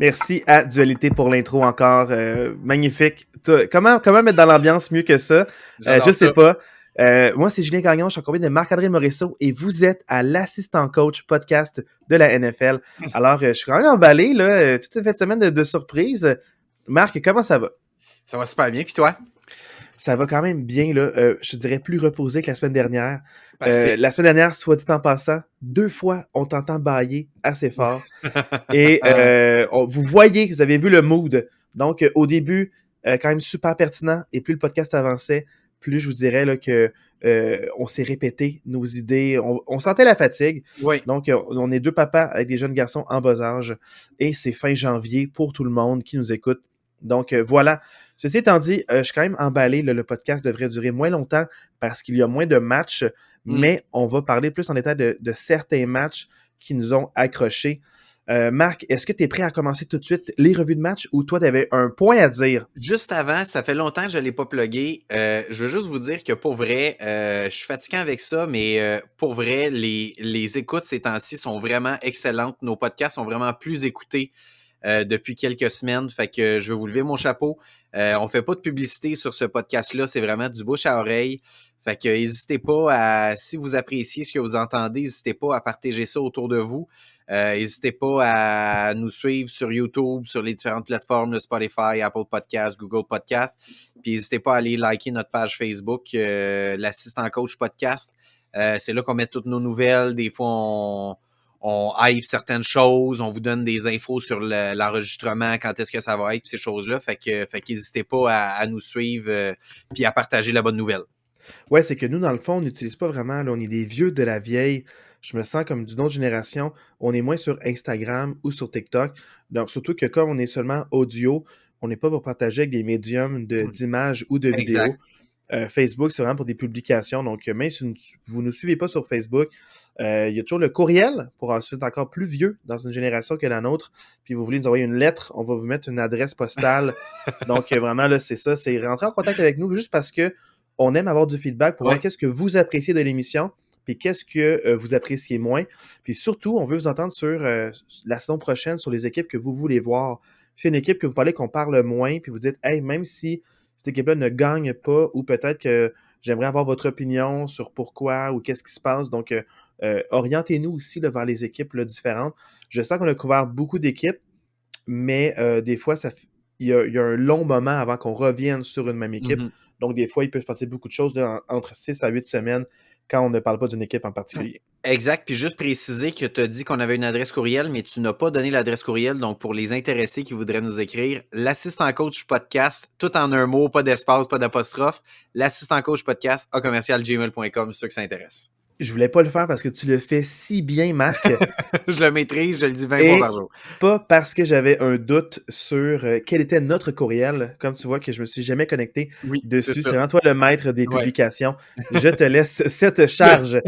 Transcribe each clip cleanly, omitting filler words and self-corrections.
Merci à Dualité pour l'intro encore. Magnifique. Comment mettre dans l'ambiance mieux que ça? Je sais Ça. pas. Moi, c'est Julien Gagnon, je suis accompagné de Marc-André Morisseau et vous êtes à l'assistant coach podcast de la NFL. Alors, je suis quand même emballé, là, toute cette semaine de surprise. Marc, comment ça va? Ça va super bien, puis toi? Ça va quand même bien, là. Je te dirais plus reposé que la semaine dernière. Parfait. La semaine dernière, soit dit en passant, 2 fois, on t'entend bâiller assez fort. Et vous voyez, vous avez vu le mood. Donc, au début, quand même super pertinent. Et plus le podcast avançait, plus je vous dirais là, que on s'est répété nos idées. On sentait la fatigue. Oui. Donc, on est deux papas avec des jeunes garçons en bas âge. Et c'est fin janvier pour tout le monde qui nous écoute. Donc, voilà. Ceci étant dit, je suis quand même emballé. Le podcast devrait durer moins longtemps parce qu'il y a moins de matchs. Mais on va parler plus en détail de certains matchs qui nous ont accrochés. Marc, est-ce que tu es prêt à commencer tout de suite les revues de match ou toi, tu avais un point à dire? Juste avant, ça fait longtemps que je ne l'ai pas plugué. Je veux juste vous dire que pour vrai, je suis fatiguant avec ça, mais pour vrai, les écoutes ces temps-ci sont vraiment excellentes. Nos podcasts sont vraiment plus écoutés depuis quelques semaines. Fait que je vais vous lever mon chapeau. On ne fait pas de publicité sur ce podcast-là. C'est vraiment du bouche à oreille. Fait que n'hésitez pas à, si vous appréciez ce que vous entendez, n'hésitez pas à partager ça autour de vous. N'hésitez pas à nous suivre sur YouTube, sur les différentes plateformes de Spotify, Apple Podcasts, Google Podcasts. Puis n'hésitez pas à aller liker notre page Facebook, l'assistant coach podcast. C'est là qu'on met toutes nos nouvelles. Des fois, on hype certaines choses, on vous donne des infos sur l'enregistrement, quand est-ce que ça va être, ces choses-là. Fait qu'hésitez pas à nous suivre puis à partager la bonne nouvelle. Ouais, c'est que nous, dans le fond, on n'utilise pas vraiment, là, on est des vieux de la vieille. Je me sens comme d'une autre génération. On est moins sur Instagram ou sur TikTok. Donc, surtout que comme on est seulement audio, on n'est pas pour partager avec des médiums d'images ou de Exact. vidéos. Facebook, c'est vraiment pour des publications. Donc, même si vous ne nous suivez pas sur Facebook, il y a toujours le courriel pour ensuite encore plus vieux dans une génération que la nôtre. Puis vous voulez nous envoyer une lettre, on va vous mettre une adresse postale. Donc, vraiment, là, c'est ça. C'est rentrer en contact avec nous juste parce que on aime avoir du feedback pour voir Ouais. qu'est-ce que vous appréciez de l'émission, puis qu'est-ce que vous appréciez moins. Puis surtout, on veut vous entendre sur la saison prochaine, sur les équipes que vous voulez voir. Si c'est une équipe que vous parlez qu'on parle moins, puis vous dites, hey, même si cette équipe-là ne gagne pas, ou peut-être que j'aimerais avoir votre opinion sur pourquoi ou qu'est-ce qui se passe. Donc, orientez-nous aussi là, vers les équipes là, différentes. Je sens qu'on a couvert beaucoup d'équipes, mais des fois, il y a un long moment avant qu'on revienne sur une même équipe. Mm-hmm. Donc, des fois, il peut se passer beaucoup de choses là, entre 6 à 8 semaines quand on ne parle pas d'une équipe en particulier. Exact. Puis juste préciser que tu as dit qu'on avait une adresse courriel, mais tu n'as pas donné l'adresse courriel. Donc, pour les intéressés qui voudraient nous écrire, l'assistant coach podcast, tout en un mot, pas d'espace, pas d'apostrophe, l'assistant coach podcast à commercial@gmail.com, ceux qui s'intéressent. Je voulais pas le faire parce que tu le fais si bien, Marc. Je le maîtrise, je le dis 20 fois Et par jour. pas parce que j'avais un doute sur quel était notre courriel. Comme tu vois que je me suis jamais connecté Oui, c'est dessus. ça. C'est vraiment toi le maître des Ouais. publications. Je te laisse cette charge.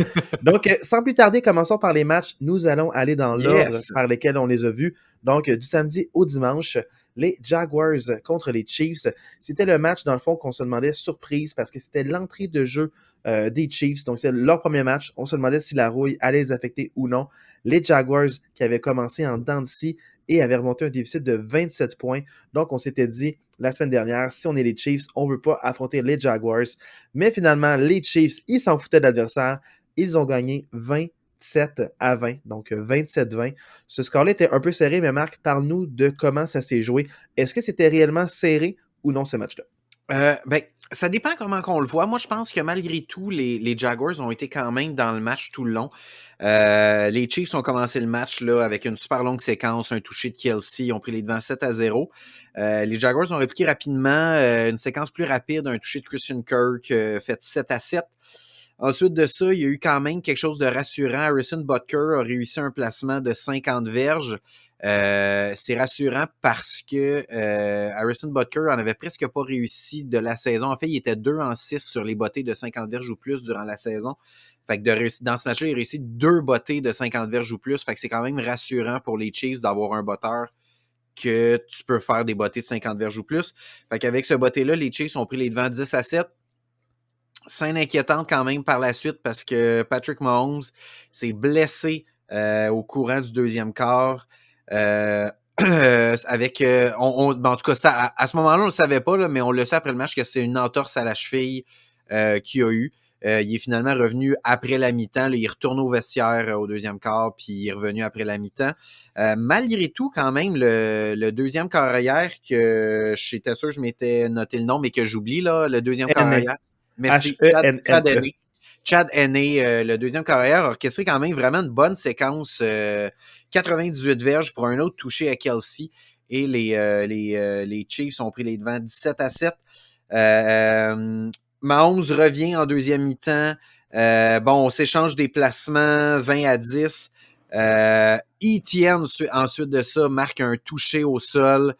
Donc, sans plus tarder, commençons par les matchs. Nous allons aller dans l'ordre Yes! par lesquels on les a vus. Donc, du samedi au dimanche, les Jaguars contre les Chiefs. C'était le match, dans le fond, qu'on se demandait surprise parce que c'était l'entrée de jeu des Chiefs. Donc, c'est leur premier match. On se demandait si la rouille allait les affecter ou non. Les Jaguars qui avaient commencé en dents de scie et avaient remonté un déficit de 27 points. Donc, on s'était dit la semaine dernière, si on est les Chiefs, on ne veut pas affronter les Jaguars. Mais finalement, les Chiefs, ils s'en foutaient de l'adversaire. Ils ont gagné 27-20, donc 27-20. Ce score-là était un peu serré, mais Marc, parle-nous de comment ça s'est joué. Est-ce que c'était réellement serré ou non ce match-là? Ben, ça dépend comment qu'on le voit. Moi, je pense que malgré tout, les Jaguars ont été quand même dans le match tout le long. Les Chiefs ont commencé le match là, avec une super longue séquence, un toucher de Kelsey. Ils ont pris les devants 7-0. Les Jaguars ont répliqué rapidement une séquence plus rapide, un toucher de Christian Kirk fait 7-7. Ensuite de ça, il y a eu quand même quelque chose de rassurant. Harrison Butker a réussi un placement de 50 verges. C'est rassurant parce que Harrison Butker en avait presque pas réussi de la saison. En fait, il était 2 en 6 sur les bottées de 50 verges ou plus durant la saison. Fait que dans ce match-là, il a réussi 2 bottées de 50 verges ou plus. Fait que c'est quand même rassurant pour les Chiefs d'avoir un botteur que tu peux faire des bottées de 50 verges ou plus. Fait qu'avec ce botté-là, les Chiefs ont pris les devants 10-7. Scène inquiétante quand même par la suite parce que Patrick Mahomes s'est blessé au courant du deuxième quart. avec, en tout cas, à ce moment-là, on le savait pas, là, mais on le sait après le match que c'est une entorse à la cheville qu'il a eu. Il est finalement revenu après la mi-temps. Là, il retourne au vestiaire au deuxième quart, puis il est revenu après la mi-temps. Malgré tout, quand même, le deuxième quart arrière, que j'étais sûr que je m'étais noté le nom, mais que j'oublie, là, le deuxième quart N-E. arrière. Merci, Chad H-E-N-N-E. Henne. Chad Henne, le deuxième quart arrière, a orchestré quand même vraiment une bonne séquence. 98 verges pour un autre touché à Kelsey. Et les Chiefs ont pris les devants 17-7. Mahomes revient en deuxième mi-temps. On s'échange des placements 20-10. Etienne, ensuite de ça, marque un touché au sol.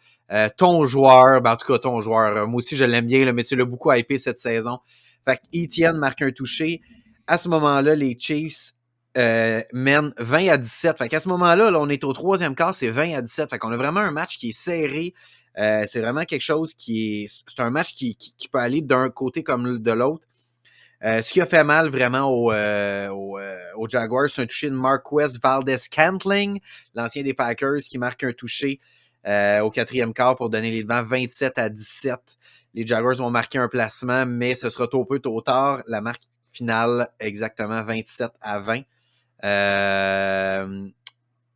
Ton joueur, en tout cas ton joueur, moi aussi je l'aime bien, là, mais tu l'as beaucoup hypé cette saison. Fait que Etienne marque un touché. À ce moment-là, les Chiefs mènent 20-17. Fait qu'à ce moment-là, là, on est au troisième quart, c'est 20-17. Fait qu'on a vraiment un match qui est serré. C'est vraiment quelque chose qui est... C'est un match qui peut aller d'un côté comme de l'autre. Ce qui a fait mal vraiment aux Jaguars, c'est un touché de Marquez Valdez-Scantling, l'ancien des Packers, qui marque un touché au quatrième quart pour donner les devants 27-17. Les Jaguars vont marquer un placement, mais ce sera trop peu, trop tard. La marque finale, exactement 27-20.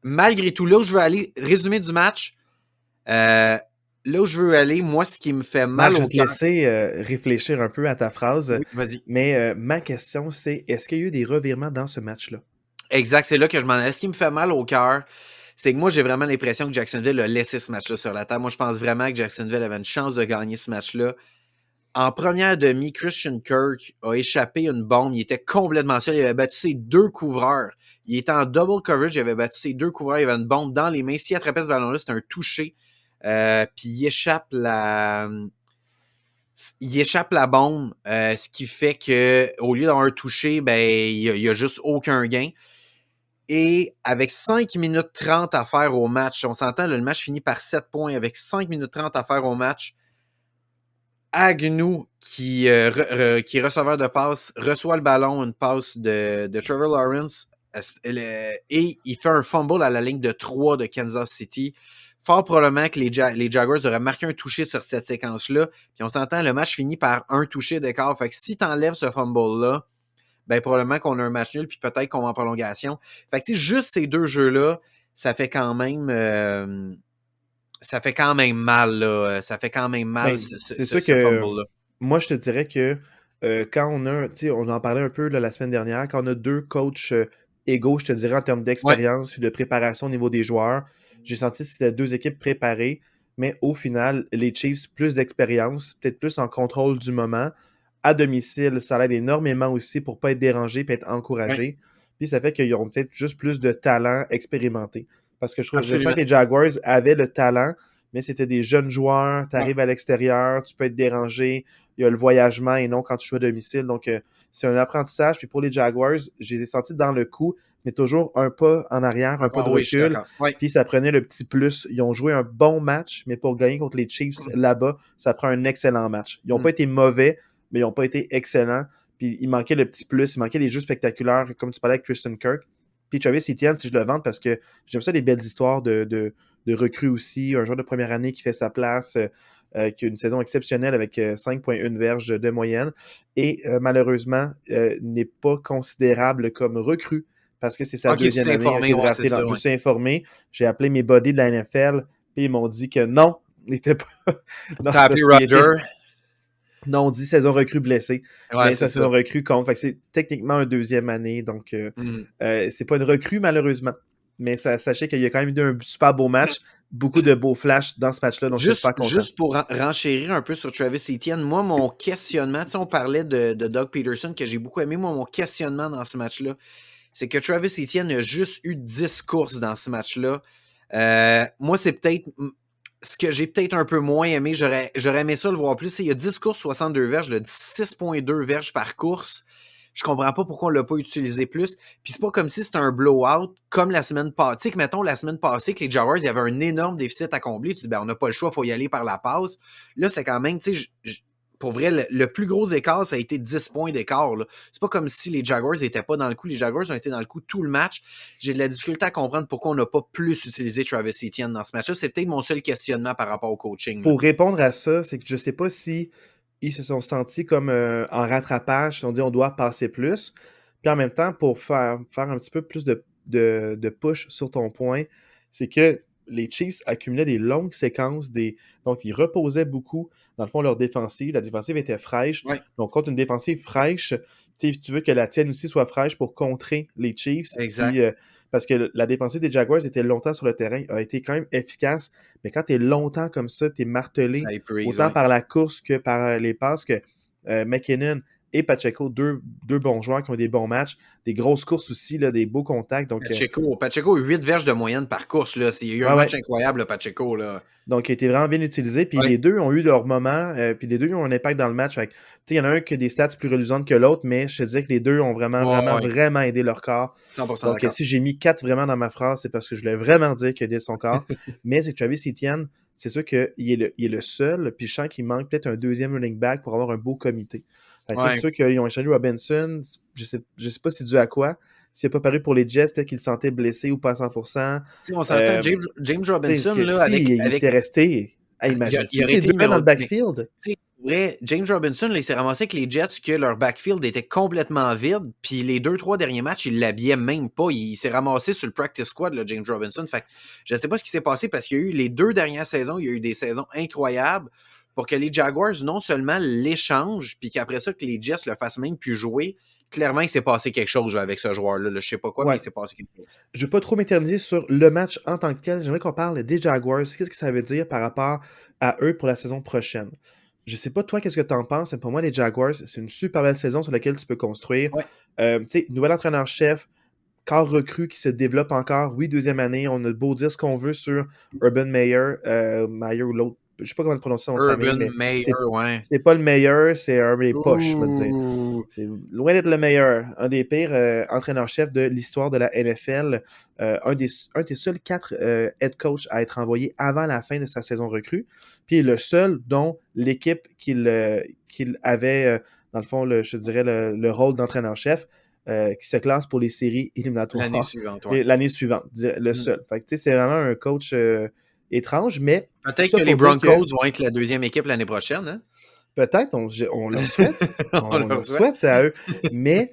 Malgré tout, là où je veux aller, résumé du match, là où je veux aller, moi, ce qui me fait mal Marc, je au vais te cœur... laisser réfléchir un peu à ta phrase, Oui, vas-y. mais ma question, c'est est-ce qu'il y a eu des revirements dans ce match-là? Exact, c'est là que je m'en allais. Ce qui me fait mal au cœur, c'est que moi, j'ai vraiment l'impression que Jacksonville a laissé ce match-là sur la table. Moi, je pense vraiment que Jacksonville avait une chance de gagner ce match-là. En première demi, Christian Kirk a échappé une bombe. Il était complètement seul. Il avait battu ses deux couvreurs. Il était en double coverage. Il avait battu ses deux couvreurs. Il avait une bombe dans les mains. S'il attrapait ce ballon-là, c'était un touché. Puis il échappe la bombe, ce qui fait que au lieu d'avoir un touché, ben il y a juste aucun gain. Et avec 5 minutes 30 à faire au match, on s'entend, là, le match finit par 7 points. Avec 5 minutes 30 à faire au match, Agnew, qui est receveur de passe, reçoit le ballon, une passe de Trevor Lawrence, et il fait un fumble à la ligne de 3 de Kansas City. Fort probablement que les Jaguars auraient marqué un touché sur cette séquence-là. Puis on s'entend, le match finit par un touché d'écart. Fait que si tu enlèves ce fumble-là, ben probablement qu'on a un match nul, puis peut-être qu'on va en prolongation. Fait que juste ces deux jeux-là, ça fait quand même mal, là. Ça fait quand même mal, Ben, c'est sûr ce que fumble-là. moi, je te dirais que quand on a, tu sais, on en parlait un peu là, la semaine dernière, quand on a deux coachs égaux, je te dirais, en termes Ouais, d'expérience et de préparation au niveau des joueurs, j'ai senti que c'était deux équipes préparées, mais au final, les Chiefs, plus d'expérience, peut-être plus en contrôle du moment. À domicile, ça l'aide énormément aussi pour ne pas être dérangé et être ouais, encouragé. Puis ça fait qu'ils auront peut-être juste plus de talent expérimenté. Parce que je sens absolument. que les Jaguars avaient le talent, mais c'était des jeunes joueurs, tu Ouais, arrives à l'extérieur, tu peux être dérangé, il y a le voyagement et non quand tu joues à domicile. Donc, c'est un apprentissage. Puis pour les Jaguars, je les ai sentis dans le coup, mais toujours un pas en arrière, un pas de oui, je suis recul. d'accord. Ouais. Puis ça prenait le petit plus. Ils ont joué un bon match, mais pour gagner contre les Chiefs là-bas, ça prend un excellent match. Ils n'ont pas été mauvais, mais ils n'ont pas été excellents. Puis il manquait le petit plus, il manquait les jeux spectaculaires, comme tu parlais avec Christian Kirk. Puis Travis Etienne, si je le vante, parce que j'aime ça les belles histoires de recrues aussi, un joueur de première année qui fait sa place, qui a une saison exceptionnelle avec 5,1 verges de moyenne et malheureusement n'est pas considérable comme recrue parce que c'est sa Ok, tu deuxième t'es année, a informé, été ouais, c'est drafté ça, Je me ouais. suis informé, j'ai appelé mes buddies de la NFL et ils m'ont dit que non, il n'était pas. Non, T'as c'est appelé parce qu'il était. Roger. Non, on dit saison recrue blessée, Ouais, mais c'est sa ça. saison recrue compte. Fait que c'est techniquement un deuxième année, donc Mhm. c'est pas une recrue malheureusement. Mais sachez qu'il y a quand même eu un super beau match, beaucoup de beaux flashs dans ce match-là, donc j'étais super content. Juste pour renchérir un peu sur Travis Etienne, moi, mon questionnement, tu sais, on parlait de Doug Peterson que j'ai beaucoup aimé. Moi, mon questionnement dans ce match-là, c'est que Travis Etienne a juste eu 10 courses dans ce match-là. Moi, c'est peut-être ce que j'ai peut-être un peu moins aimé. J'aurais aimé ça le voir plus. Il y a 10 courses, 62 verges, 6,2 verges par course. Je comprends pas pourquoi on l'a pas utilisé plus. Puis c'est pas comme si c'était un blowout comme la semaine passée. Tu sais que, mettons, la semaine passée, que les Jaguars, il y avait un énorme déficit à combler. Tu dis, ben, on n'a pas le choix, il faut y aller par la passe. Là, c'est quand même, tu sais, pour vrai, le plus gros écart, ça a été 10 points d'écart. Là. C'est pas comme si les Jaguars n'étaient pas dans le coup. Les Jaguars ont été dans le coup tout le match. J'ai de la difficulté à comprendre pourquoi on n'a pas plus utilisé Travis Etienne dans ce match-là. C'est peut-être mon seul questionnement par rapport au coaching. Là. Pour répondre à ça, c'est que je sais pas si ils se sont sentis comme en rattrapage, ils se sont dit on doit passer plus. Puis en même temps, pour faire un petit peu plus de push sur ton point, c'est que les Chiefs accumulaient des longues séquences, donc ils reposaient beaucoup, dans le fond, leur défensive. La défensive était fraîche. Ouais, Donc, contre une défensive fraîche, tu veux que la tienne aussi soit fraîche pour contrer les Chiefs. exact. Puis, parce que la défensive des Jaguars était longtemps sur le terrain, a été quand même efficace. Mais quand tu es longtemps comme ça, tu es martelé Ça épuise, autant ouais. par la course que par les passes que McKinnon et Pacheco, deux bons joueurs qui ont des bons matchs, des grosses courses aussi, là, des beaux contacts. Donc, Pacheco, 8 verges de moyenne par course. Là. Il y a eu un ouais, match ouais. incroyable, le Pacheco. Là. Donc, il a été vraiment bien utilisé. Puis Ouais. les deux ont eu leur moment. Puis les deux ont un impact dans le match. Il y en a un qui a des stats plus reluisantes que l'autre, mais je te disais que les deux ont vraiment, vraiment, Ouais. vraiment aidé leur corps. 100% Donc, d'accord. si j'ai mis 4 vraiment dans ma phrase, c'est parce que je voulais vraiment dire qu'il a aidé son corps. Mais c'est que Travis Etienne, c'est sûr qu'il est le seul. Puis je sens qu'il manque peut-être un deuxième running back pour avoir un beau comité. C'est Ouais. sûr qu'ils ont échangé Robinson. Je sais pas c'est dû à quoi. S'il n'a pas paru pour les Jets, peut-être qu'il se sentait blessé ou pas à 100%. T'sais, on s'entend, Euh, James Parce Robinson, que là, si il était resté, hey, il imagine-tu aurait ces été deux-là dans numéro. le backfield? Tu sais, vrai, James Robinson, là, il s'est ramassé avec les Jets que leur backfield était complètement vide. Puis les 2-3 derniers matchs, il l'habillait même pas. Il s'est ramassé sur le practice squad, là, James Robinson. Fait que je ne sais pas ce qui s'est passé parce qu'il y a eu les 2 dernières saisons, il y a eu des saisons incroyables pour que les Jaguars non seulement l'échangent, puis qu'après ça, que les Jets le fassent même plus jouer. Clairement, il s'est passé quelque chose là, avec ce joueur-là. Là. Je sais pas quoi, mais Ouais. il s'est passé quelque chose. Je ne veux pas trop m'éterniser sur le match en tant que tel. J'aimerais qu'on parle des Jaguars. Qu'est-ce que ça veut dire par rapport à eux pour la saison prochaine? Je sais pas, toi, qu'est-ce que tu en penses, mais pour moi, les Jaguars, c'est une super belle saison sur laquelle tu peux construire. Ouais. Tu sais, nouvel entraîneur-chef, corps recru qui se développe encore. Oui, deuxième année, on a beau dire ce qu'on veut sur Urban Meyer ou l'autre. Je sais pas comment le prononcer son nom de famille, Urban mais Meyer, ouais. c'est pas le meilleur, c'est un des poches, je veux dire. Ouh. C'est loin d'être le meilleur. Un des pires entraîneurs-chefs de l'histoire de la NFL. Un des seuls 4 head coach à être envoyé avant la fin de sa saison recrue. Puis le seul dont l'équipe qu'il avait, dans le fond, je dirais, le rôle d'entraîneur-chef, qui se classe pour les séries L'année éliminatoires suivante, ouais. l'année suivante. Le Mm. seul. Fait que, c'est vraiment un coach étrange, mais tout Peut-être ça que les pour dire que Broncos vont être la deuxième équipe l'année prochaine, hein? peut-être, on leur souhaite. On On leur leur souhaite. souhaite à eux. Mais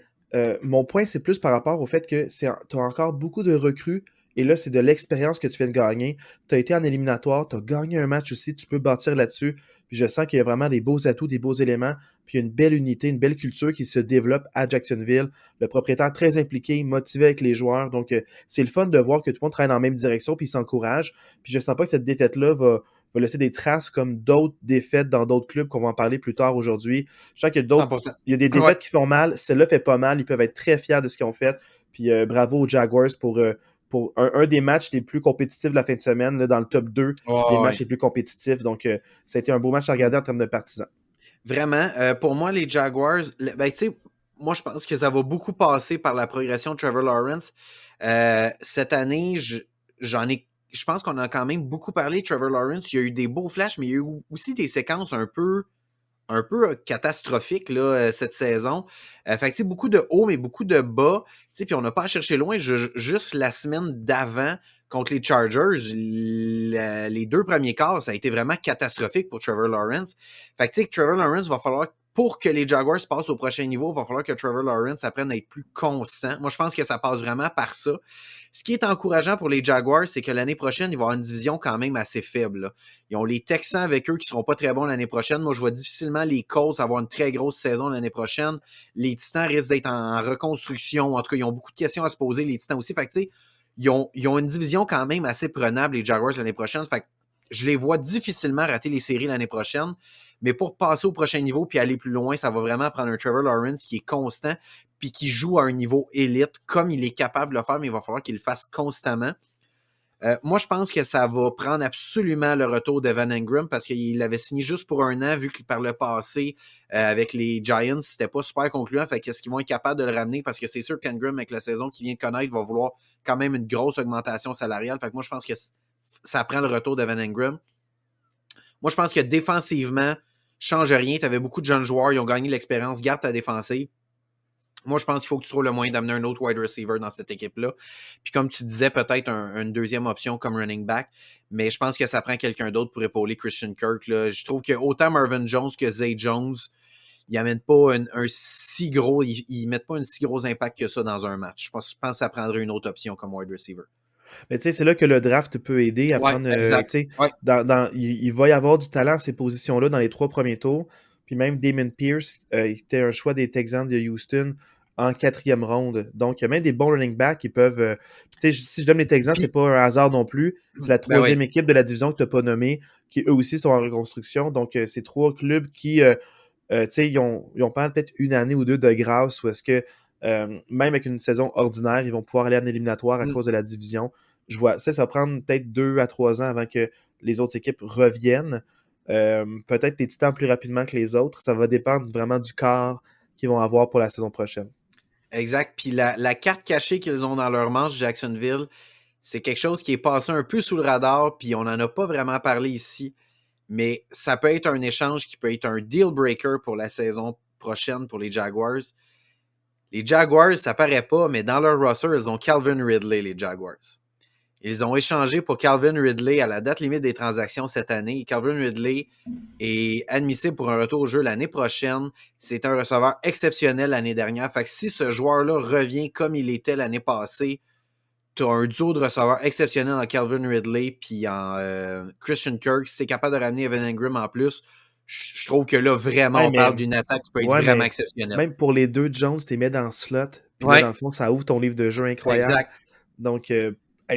mon point, c'est plus par rapport au fait que tu as encore beaucoup de recrues. Et là, c'est de l'expérience que tu viens de gagner. Tu as été en éliminatoire, tu as gagné un match aussi, tu peux bâtir là-dessus. Puis je sens qu'il y a vraiment des beaux atouts, des beaux éléments. Puis il y a une belle unité, une belle culture qui se développe à Jacksonville. Le propriétaire très impliqué, motivé avec les joueurs. Donc, c'est le fun de voir que tout le monde travaille dans la même direction puis s'encourage. Puis je sens pas que cette défaite-là va laisser des traces comme d'autres défaites dans d'autres clubs qu'on va en parler plus tard aujourd'hui. Je sens qu'il y a 100%. il y a des Ouais, défaites qui font mal. Celle-là fait pas mal. Ils peuvent être très fiers de ce qu'ils ont fait. Puis bravo aux Jaguars pour un des matchs les plus compétitifs de la fin de semaine, là, dans le top 2 des ouais, matchs ouais. les plus compétitifs. Donc, ça a été un beau match à regarder en termes de partisans. Vraiment. Pour moi, les Jaguars, ben, tu sais, moi, je pense que ça va beaucoup passer par la progression de Trevor Lawrence. Cette année, je pense qu'on a quand même beaucoup parlé de Trevor Lawrence. Il y a eu des beaux flashs, mais il y a eu aussi des séquences un peu catastrophique là, cette saison. Fait que, tu sais, beaucoup de hauts, mais beaucoup de bas. Tu sais, puis on n'a pas à chercher loin. Juste la semaine d'avant, contre les Chargers, les 2 premiers quarts, ça a été vraiment catastrophique pour Trevor Lawrence. Fait que, tu sais, Trevor Lawrence va falloir, pour que les Jaguars passent au prochain niveau, il va falloir que Trevor Lawrence apprenne à être plus constant. Moi, je pense que ça passe vraiment par ça. Ce qui est encourageant pour les Jaguars, c'est que l'année prochaine, il va y avoir une division quand même assez faible. Là. Ils ont les Texans avec eux qui ne seront pas très bons l'année prochaine. Moi, je vois difficilement les Colts avoir une très grosse saison l'année prochaine. Les Titans risquent d'être en reconstruction. En tout cas, ils ont beaucoup de questions à se poser, les Titans aussi. Fait que, tu sais, ils ont une division quand même assez prenable, les Jaguars, l'année prochaine. Fait que je les vois difficilement rater les séries l'année prochaine. Mais pour passer au prochain niveau puis aller plus loin, ça va vraiment prendre un Trevor Lawrence qui est constant puis qui joue à un niveau élite comme il est capable de le faire, mais il va falloir qu'il le fasse constamment. Moi, je pense que ça va prendre absolument le retour d'Evan Engram parce qu'il l'avait signé juste pour un an, vu que par le passé, avec les Giants, c'était pas super concluant. Fait qu'est-ce qu'ils vont être capables de le ramener? Parce que c'est sûr qu'Engram, avec la saison qu'il vient de connaître, va vouloir quand même une grosse augmentation salariale. Fait que moi, je pense que ça prend le retour d'Evan Engram. Moi, je pense que défensivement, change rien, tu avais beaucoup de jeunes joueurs, ils ont gagné l'expérience, garde ta défensive. Moi, je pense qu'il faut que tu trouves le moyen d'amener un autre wide receiver dans cette équipe-là. Puis comme tu disais, peut-être une deuxième option comme running back, mais je pense que ça prend quelqu'un d'autre pour épauler Christian Kirk. Là. Je trouve que autant Marvin Jones que Zay Jones, ils n'amènent pas un si gros, ils mettent pas un si gros impact que ça dans un match. Je pense que ça prendrait une autre option comme wide receiver. Mais tu sais, c'est là que le draft peut aider à Ouais, prendre, exact. tu sais, Ouais. il va y avoir du talent à ces positions-là dans les 3 premiers tours. Puis même Damon Pierce, il était un choix des Texans de Houston en 4e ronde. Donc, il y a même des bons running backs qui peuvent. Tu sais, si je donne les Texans, c'est Puis, pas un hasard non plus. C'est la ben oui. 3e équipe de la division que tu n'as pas nommée, qui eux aussi sont en reconstruction. Donc, c'est 3 clubs qui, tu sais, ils ont pas peut-être une année ou deux de grâce ou est-ce que même avec une saison ordinaire, ils vont pouvoir aller en éliminatoire à Mm. cause de la division. Je vois, ça va prendre peut-être 2 à 3 ans avant que les autres équipes reviennent. Peut-être les Titans plus rapidement que les autres. Ça va dépendre vraiment du quart qu'ils vont avoir pour la saison prochaine. Exact. Puis la carte cachée qu'ils ont dans leur manche, Jacksonville, c'est quelque chose qui est passé un peu sous le radar, puis on n'en a pas vraiment parlé ici. Mais ça peut être un échange qui peut être un deal breaker pour la saison prochaine pour les Jaguars. Les Jaguars, ça paraît pas, mais dans leur roster, ils ont Calvin Ridley, les Jaguars. Ils ont échangé pour Calvin Ridley à la date limite des transactions cette année. Calvin Ridley est admissible pour un retour au jeu l'année prochaine. C'est un receveur exceptionnel l'année dernière. Fait que si ce joueur-là revient comme il était l'année passée, tu as un duo de receveurs exceptionnel en Calvin Ridley puis en Christian Kirk. Si tu es capable de ramener Evan Engram en plus, je trouve que là, vraiment, Ouais, on parle d'une attaque qui peut être ouais, vraiment mais exceptionnelle. même pour les deux Jones, tu les mets dans le slot. Puis là, dans Ouais, le fond, ça ouvre ton livre de jeu incroyable. exact. Donc, hey,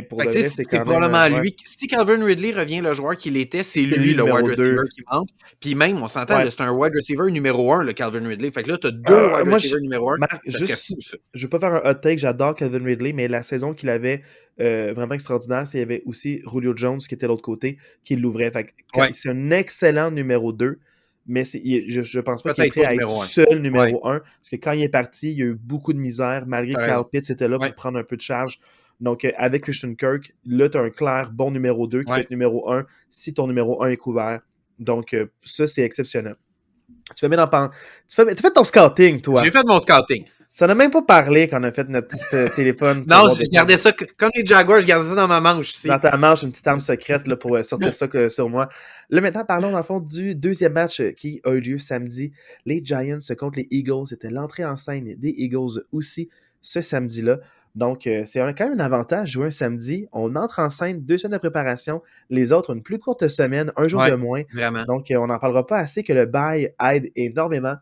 pour Fait de que, tu vrai, sais, c'est c'est quand même. probablement Ouais, lui. Si Calvin Ridley revient le joueur qu'il était, c'est c'est lui lui le le wide numéro receiver 2. qui manque. Puis même, on s'entend, Ouais. c'est un wide receiver numéro 1, le Calvin Ridley. Fait que là, tu as deux wide Moi, receivers numéro 1. Marc, Ça serait juste, fou, ça. je veux pas faire un hot take, j'adore Calvin Ridley, mais la saison qu'il avait vraiment extraordinaire, c'est qu'il y avait aussi Julio Jones qui était de l'autre côté, qui l'ouvrait. Fait Ouais, c'est un excellent numéro 2, mais je pense pas qu'il est peut-être prêt pas à être numéro 1. seul Ouais, numéro 1, parce que quand il est parti, il y a eu beaucoup de misère, malgré t'as que raison. Kyle Pitts était là Ouais, pour prendre un peu de charge. Donc, avec Christian Kirk, là, tu as un clair bon numéro 2 qui peut ouais. être numéro 1 si ton numéro 1 est couvert. Donc, ça, c'est exceptionnel. Tu fais bien tu fais ton scouting, J'ai toi. fait mon scouting. Ça n'a même pas parlé quand on a fait notre petit téléphone pour Non, voir de je quoi. gardais ça comme les Jaguars, je gardais ça dans ma manche Dans ici. ta manche, une petite arme secrète là, pour sortir ça sur moi. Là, maintenant, parlons dans le fond du deuxième match qui a eu lieu samedi. Les Giants contre les Eagles. C'était l'entrée en scène des Eagles aussi ce samedi-là. Donc, c'est quand même un avantage jouer un samedi. On entre en scène 2 semaines de préparation. Les autres ont une plus courte semaine, un jour de Ouais, moins. vraiment. Donc, on n'en parlera pas assez que le bye aide énormément.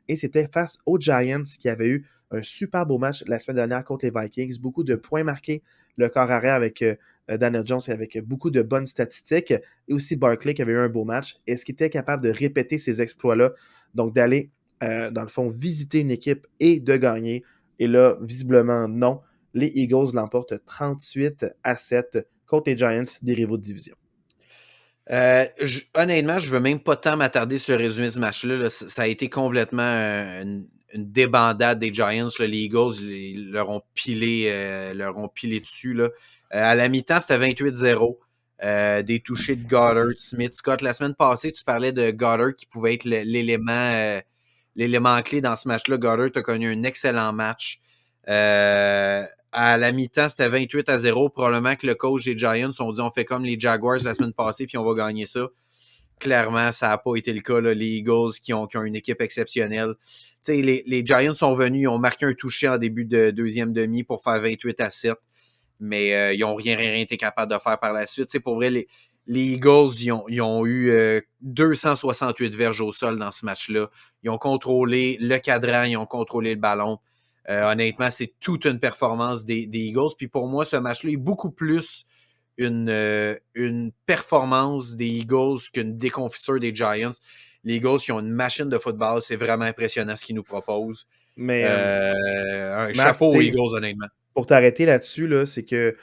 Et c'était face aux Giants qui avaient eu un super beau match la semaine dernière contre les Vikings. Beaucoup de points marqués. Le corps arrière avec Daniel Jones avec beaucoup de bonnes statistiques. Et aussi Barkley qui avait eu un beau match. Est-ce qu'il était capable de répéter ces exploits-là? Donc d'aller, dans le fond, visiter une équipe et de gagner. Et là, visiblement, non. Les Eagles l'emportent 38-7 contre les Giants des rivaux de division. Honnêtement, je veux même pas tant m'attarder sur le résumé du match-là. Là. Ça a été complètement une débandade des Giants. Là. Les Eagles leur ont pilé dessus. Là. À la mi-temps, c'était 28-0. Des touchés de Goddard, Smith, Scott. La semaine passée, tu parlais de Goddard qui pouvait être l'élément clé dans ce match-là. Goddard a connu un excellent match. À la mi-temps, c'était 28-0. Probablement que le coach des Giants ont dit on fait comme les Jaguars la semaine passée, puis on va gagner ça. Clairement, ça n'a pas été le cas. Là. Les Eagles qui ont une équipe exceptionnelle. Les Giants sont venus, ils ont marqué un touché en début de deuxième demi pour faire 28-7, mais ils n'ont rien été capables de faire par la suite. Pour vrai, les Eagles, ils ont eu 268 verges au sol dans ce match-là. Ils ont contrôlé le cadran, ils ont contrôlé le ballon. Honnêtement, c'est toute une performance des Eagles. Puis pour moi, ce match-là est beaucoup plus une performance des Eagles qu'une déconfiture des Giants. Les Eagles qui ont une machine de football, c'est vraiment impressionnant ce qu'ils nous proposent. Mais Un Marc, chapeau aux Eagles, honnêtement. pour t'arrêter là-dessus, là, c'est que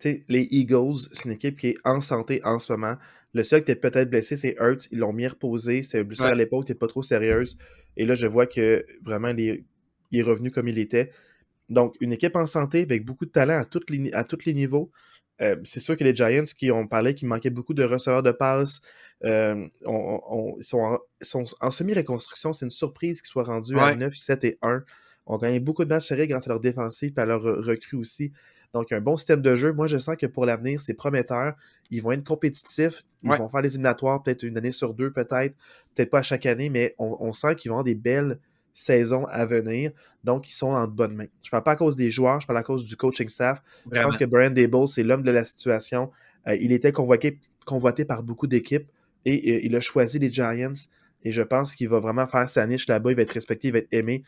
les Eagles, c'est une équipe qui est en santé en ce moment. Le seul qui était peut-être blessé, c'est Hurts. Ils l'ont mis reposé. C'est une blessure Ouais. à l'épaule qui n'était pas trop sérieuse. Et là, je vois que vraiment, il est revenu comme il était. Donc, une équipe en santé avec beaucoup de talent à tous les niveaux. C'est sûr que les Giants qui ont parlé qu'il manquait beaucoup de receveurs de passes, sont en semi-reconstruction. C'est une surprise qu'ils soient rendus à Ouais, 9, 7 et 1. On gagné beaucoup de matchs serrés grâce à leur défensive et à leur recrue aussi. Donc, un bon système de jeu. Moi, je sens que pour l'avenir, c'est prometteur. Ils vont être compétitifs. Ils ouais. vont faire les éliminatoires peut-être une année sur deux, peut-être pas à chaque année, mais on sent qu'ils vont avoir des belles saisons à venir. Donc, ils sont en bonne main. Je ne parle pas à cause des joueurs, je parle à cause du coaching staff. Je pense Vraiment. que Brian Daboll, c'est l'homme de la situation. Il était convoité par beaucoup d'équipes et il a choisi les Giants. Et je pense qu'il va vraiment faire sa niche là-bas. Il va être respecté, il va être aimé.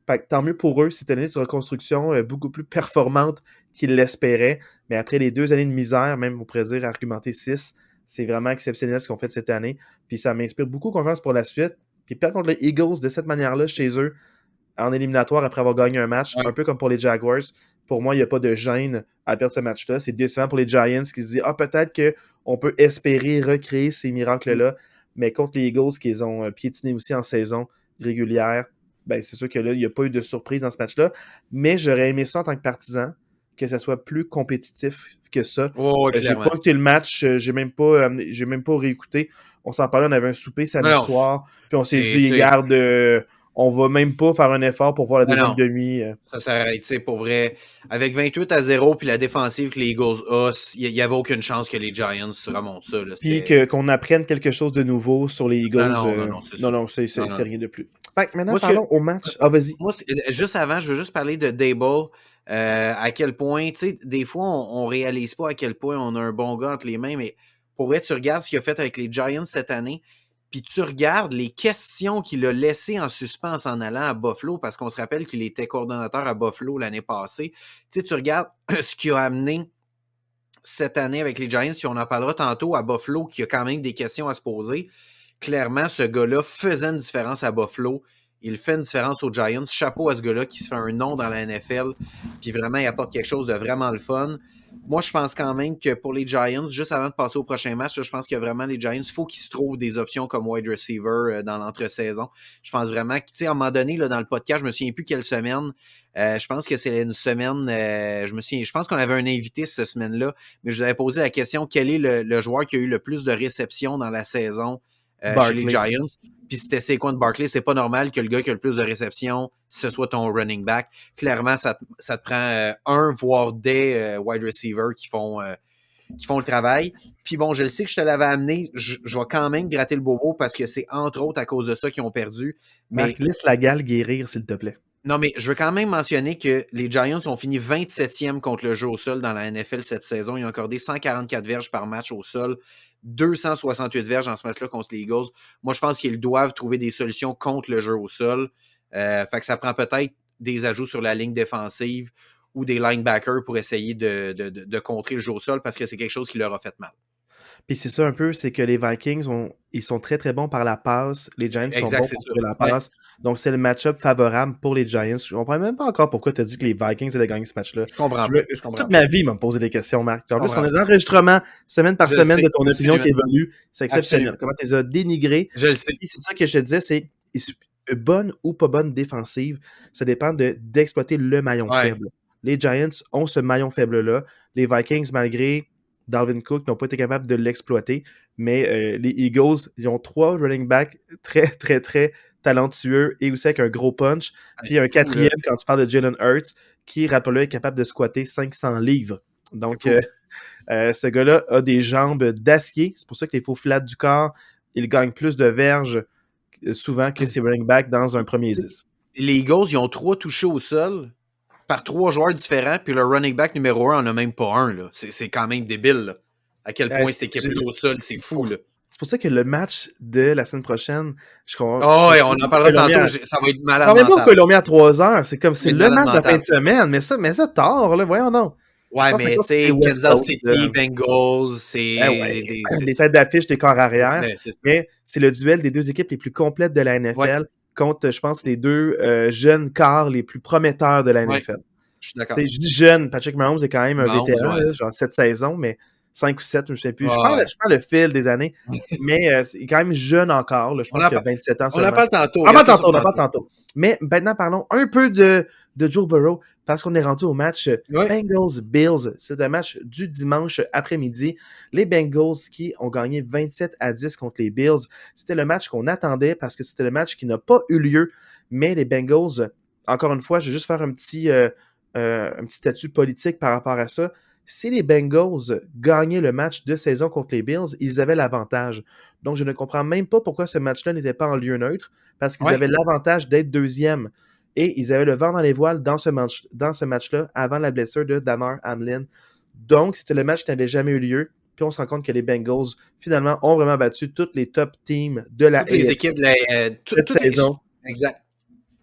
Fait que tant mieux pour eux. C'est une année de reconstruction beaucoup plus performante qu'ils l'espéraient. Mais après les 2 années de misère, même on pourrait dire argumenter 6, c'est vraiment exceptionnel ce qu'on fait cette année. Puis ça m'inspire beaucoup confiance pour la suite. Puis perdre contre les Eagles de cette manière-là chez eux, en éliminatoire après avoir gagné un match, un Ouais. peu comme pour les Jaguars. Pour moi, il n'y a pas de gêne à perdre ce match-là. C'est décevant pour les Giants qui se disent peut-être qu'on peut espérer recréer ces miracles-là. Mais contre les Eagles qu'ils ont piétiné aussi en saison régulière, ben c'est sûr que là, il n'y a pas eu de surprise dans ce match-là. Mais j'aurais aimé ça en tant que partisan, que ça soit plus compétitif que ça. Oh, ouais, J'ai clairement. pas écouté le match, j'ai même pas réécouté. On s'en parlait, on avait un souper Non, samedi non, soir, puis on s'est c'est, tu dit, sais, regarde, on va même pas faire un effort pour voir la non, deuxième non, demi. ça s'arrête, tu sais, pour vrai. Avec 28-0 puis la défensive que les Eagles ont, il n'y avait aucune chance que les Giants remontent ça, là. Puis C'était... qu'on apprenne quelque chose de nouveau sur les Non, Eagles. non, non, non, c'est Non, ça. non, c'est Non, non. rien de plus. Fait que maintenant, Moi, ce que, parlons au match. Ah, vas-y. moi, juste avant, je veux juste parler de Dable. À quel point, tu sais, des fois, on réalise pas à quel point on a un bon gars entre les mains, mais pour vrai, tu regardes ce qu'il a fait avec les Giants cette année, puis tu regardes les questions qu'il a laissées en suspens en allant à Buffalo, parce qu'on se rappelle qu'il était coordonnateur à Buffalo l'année passée. Tu sais, tu regardes ce qu'il a amené cette année avec les Giants, puis on en parlera tantôt à Buffalo, qui a quand même des questions à se poser. Clairement, ce gars-là faisait une différence à Buffalo. Il fait une différence aux Giants. Chapeau à ce gars-là qui se fait un nom dans la NFL. Puis vraiment, il apporte quelque chose de vraiment le fun. Moi, je pense quand même que pour les Giants, juste avant de passer au prochain match, là, je pense que vraiment les Giants, il faut qu'ils se trouvent des options comme wide receiver dans l'entre-saison. Je pense vraiment que, tu sais, à un moment donné, là, dans le podcast, je me souviens plus quelle semaine. Je pense que c'est une semaine. Je pense qu'on avait un invité cette semaine-là, mais je vous avais posé la question quel est le joueur qui a eu le plus de réceptions dans la saison chez les Barkley. Giants. Puis c'était Saquon Barkley. C'est pas normal que le gars qui a le plus de réceptions, ce soit ton running back. Clairement, ça te prend un, voire des wide receivers qui font le travail. Puis bon, je le sais que je te l'avais amené. Je vais quand même gratter le bobo parce que c'est entre autres à cause de ça qu'ils ont perdu. Mais Marc, laisse la gale guérir, s'il te plaît. non, mais je veux quand même mentionner que les Giants ont fini 27e contre le jeu au sol dans la NFL cette saison. Ils ont accordé 144 verges par match au sol, 268 verges dans ce match-là contre les Eagles. Moi, je pense qu'ils doivent trouver des solutions contre le jeu au sol. Fait que ça prend peut-être des ajouts sur la ligne défensive ou des linebackers pour essayer de contrer le jeu au sol parce que c'est quelque chose qui leur a fait mal. Puis c'est ça un peu, c'est que les Vikings, ils sont très très bons par la passe. Les Giants sont Exact, bons c'est pour ça. courir la Ouais. passe. Donc c'est le match-up favorable pour les Giants. Je comprends même pas encore pourquoi tu as dit que les Vikings allaient gagner ce match-là. Je comprends pas. Je Toute comprends pas. ma vie, ils m'ont posé des questions, Marc. Puis Je en plus, on comprends a pas. l'enregistrement semaine par Je le semaine sais, de ton opinion absolument. qui évolue. C'est exceptionnel. Absolument. Comment tu les as dénigrés. Je le sais. Puis c'est ça que je te disais, c'est bonne ou pas bonne défensive, ça dépend d'exploiter le maillon Ouais. faible. Les Giants ont ce maillon faible-là. Les Vikings, malgré Dalvin Cook, n'ont pas été capables de l'exploiter. Mais les Eagles, ils ont 3 running backs très, très, très talentueux et aussi avec un gros punch. Puis un C'est fou, là. 4e, quand tu parles de Jalen Hurts, qui, rappelez-le, est capable de squatter 500 livres. Donc, C'est fou. ce gars-là a des jambes d'acier. C'est pour ça que les faux flats du corps, il gagne plus de verges souvent que ses running backs dans un premier 10. Les Eagles, ils ont 3 touchés au sol par 3 joueurs différents, puis le running back numéro 1 en a même pas un. Là. C'est quand même débile. Là. À quel point cette équipe-là au sol, c'est fou. Là. C'est pour ça que le match de la semaine prochaine, je comprends. Oh, ouais, on en parlera tantôt. Ça va être malade. On ne pas qu'on l'a mis à 3 heures. C'est comme c'est le match de la fin mental. de semaine. Mais ça tard, là. Voyons donc. Ouais, mais tu sais, Kansas City, Bengals, c'est des têtes d'affiche des corps arrière. C'est mais c'est le duel des deux équipes les plus complètes de la NFL contre, je pense, les deux jeunes corps les plus prometteurs de la NFL. Je suis d'accord. Je dis jeune. Patrick Mahomes est quand même un vétéran, là, genre 7 saisons, mais 5 ou 7, je ne sais plus. Je perds le fil des années, mais il est quand même jeune encore. Là, je pense qu'il a 27 ans on en parle tantôt. On en parle tantôt. Mais maintenant, parlons un peu de de Joe Burrow parce qu'on est rendu au match Ouais. Bengals-Bills. C'est un match du dimanche après-midi. Les Bengals qui ont gagné 27-10 contre les Bills. C'était le match qu'on attendait parce que c'était le match qui n'a pas eu lieu. Mais les Bengals, encore une fois, je vais juste faire un petit statut politique par rapport à ça. Si les Bengals gagnaient le match de saison contre les Bills, ils avaient l'avantage. Donc, je ne comprends même pas pourquoi ce match-là n'était pas en lieu neutre, parce qu'ils avaient l'avantage d'être deuxième. Et ils avaient le vent dans les voiles dans ce match-là, avant la blessure de Damar Hamlin. Donc, c'était le match qui n'avait jamais eu lieu. Puis on se rend compte que les Bengals, finalement, ont vraiment battu toutes les top teams de la Toutes les équipes, cette saison. Exact.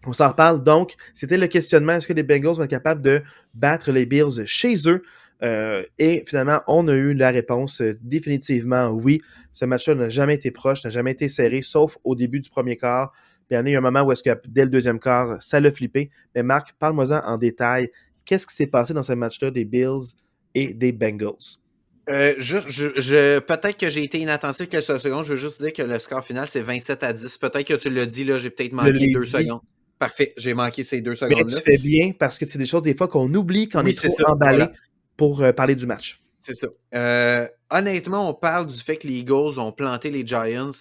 On s'en reparle. Donc, c'était le questionnement. Est-ce que les Bengals vont être capables de battre les Bills chez eux? Et finalement, on a eu la réponse définitivement oui. Ce match-là n'a jamais été proche, n'a jamais été serré, sauf au début du premier quart. Puis il y en a eu un moment où est-ce que dès le deuxième quart, ça l'a flippé. Mais Marc, parle-moi-en en détail. Qu'est-ce qui s'est passé dans ce match-là des Bills et des Bengals? Peut-être que j'ai été inattentif quelques secondes. Je veux juste dire que le score final, c'est 27-10. Peut-être que tu l'as dit, là, j'ai peut-être manqué 2 secondes. Parfait, j'ai manqué ces 2 secondes-là. Mais tu fais bien parce que c'est des choses des fois qu'on oublie quand on est trop emballé pour parler du match. C'est ça. Honnêtement, on parle du fait que les Eagles ont planté les Giants,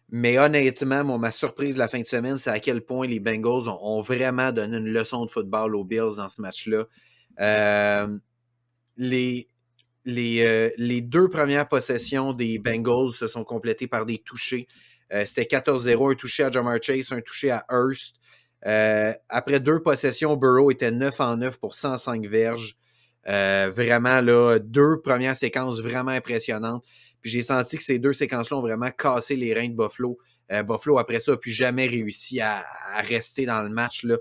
mais honnêtement, ma surprise de la fin de semaine, c'est à quel point les Bengals ont vraiment donné une leçon de football aux Bills dans ce match-là. Les 2 premières possessions des Bengals se sont complétées par des touchés. C'était 14-0, un touché à Ja'Marr Chase, un touché à Hurst. Après 2 possessions, Burrow était 9-9 pour 105 verges. Vraiment, là, 2 premières séquences vraiment impressionnantes. Puis j'ai senti que ces 2 séquences-là ont vraiment cassé les reins de Buffalo. Buffalo, après ça, n'a plus jamais réussi à rester dans le match, là.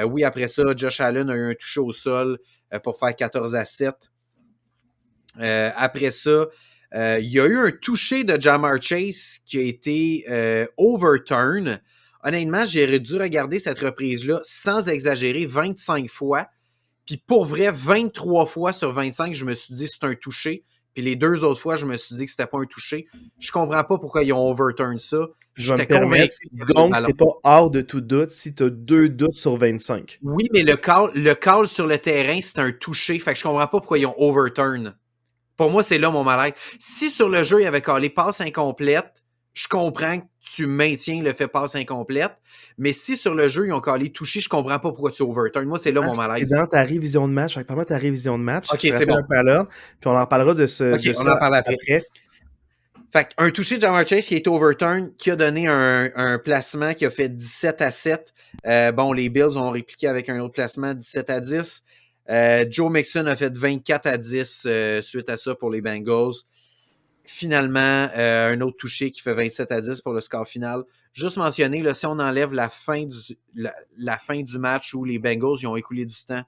Oui, après ça, Josh Allen a eu un touché au sol pour faire 14-7. Après ça, il y a eu un touché de Ja'Marr Chase qui a été overturn. Honnêtement, j'ai dû regarder cette reprise-là sans exagérer 25 fois. Puis pour vrai, 23 fois sur 25, je me suis dit c'est un touché. Puis les 2 autres fois, je me suis dit que c'était pas un touché. Je comprends pas pourquoi ils ont overturn ça. J'étais convaincu. Donc, c'est pas hors de tout doute si tu as 2 doutes sur 25. Oui, mais le call sur le terrain, c'est un touché. Fait que je comprends pas pourquoi ils ont overturn. Pour moi, c'est là mon malaise. Si sur le jeu, il y avait callé passe incomplète, je comprends que tu maintiens le fait passe incomplète. Mais si sur le jeu, ils ont callé touché, je comprends pas pourquoi tu overturn. Moi, c'est là mon malaise. C'est dans ta révision de match. Parle-moi de ta révision de match. OK, c'est bon. Puis on en parlera de ça. OK, on en parle après. Fait un touché de Ja'Marr Chase qui a été overturn, qui a donné un placement qui a fait 17-7. Les Bills ont répliqué avec un autre placement, 17-10. Joe Mixon a fait 24-10 suite à ça pour les Bengals. Finalement, un autre touché qui fait 27-10 pour le score final. Juste mentionner, là, si on enlève la fin du match où les Bengals ils ont écoulé du temps,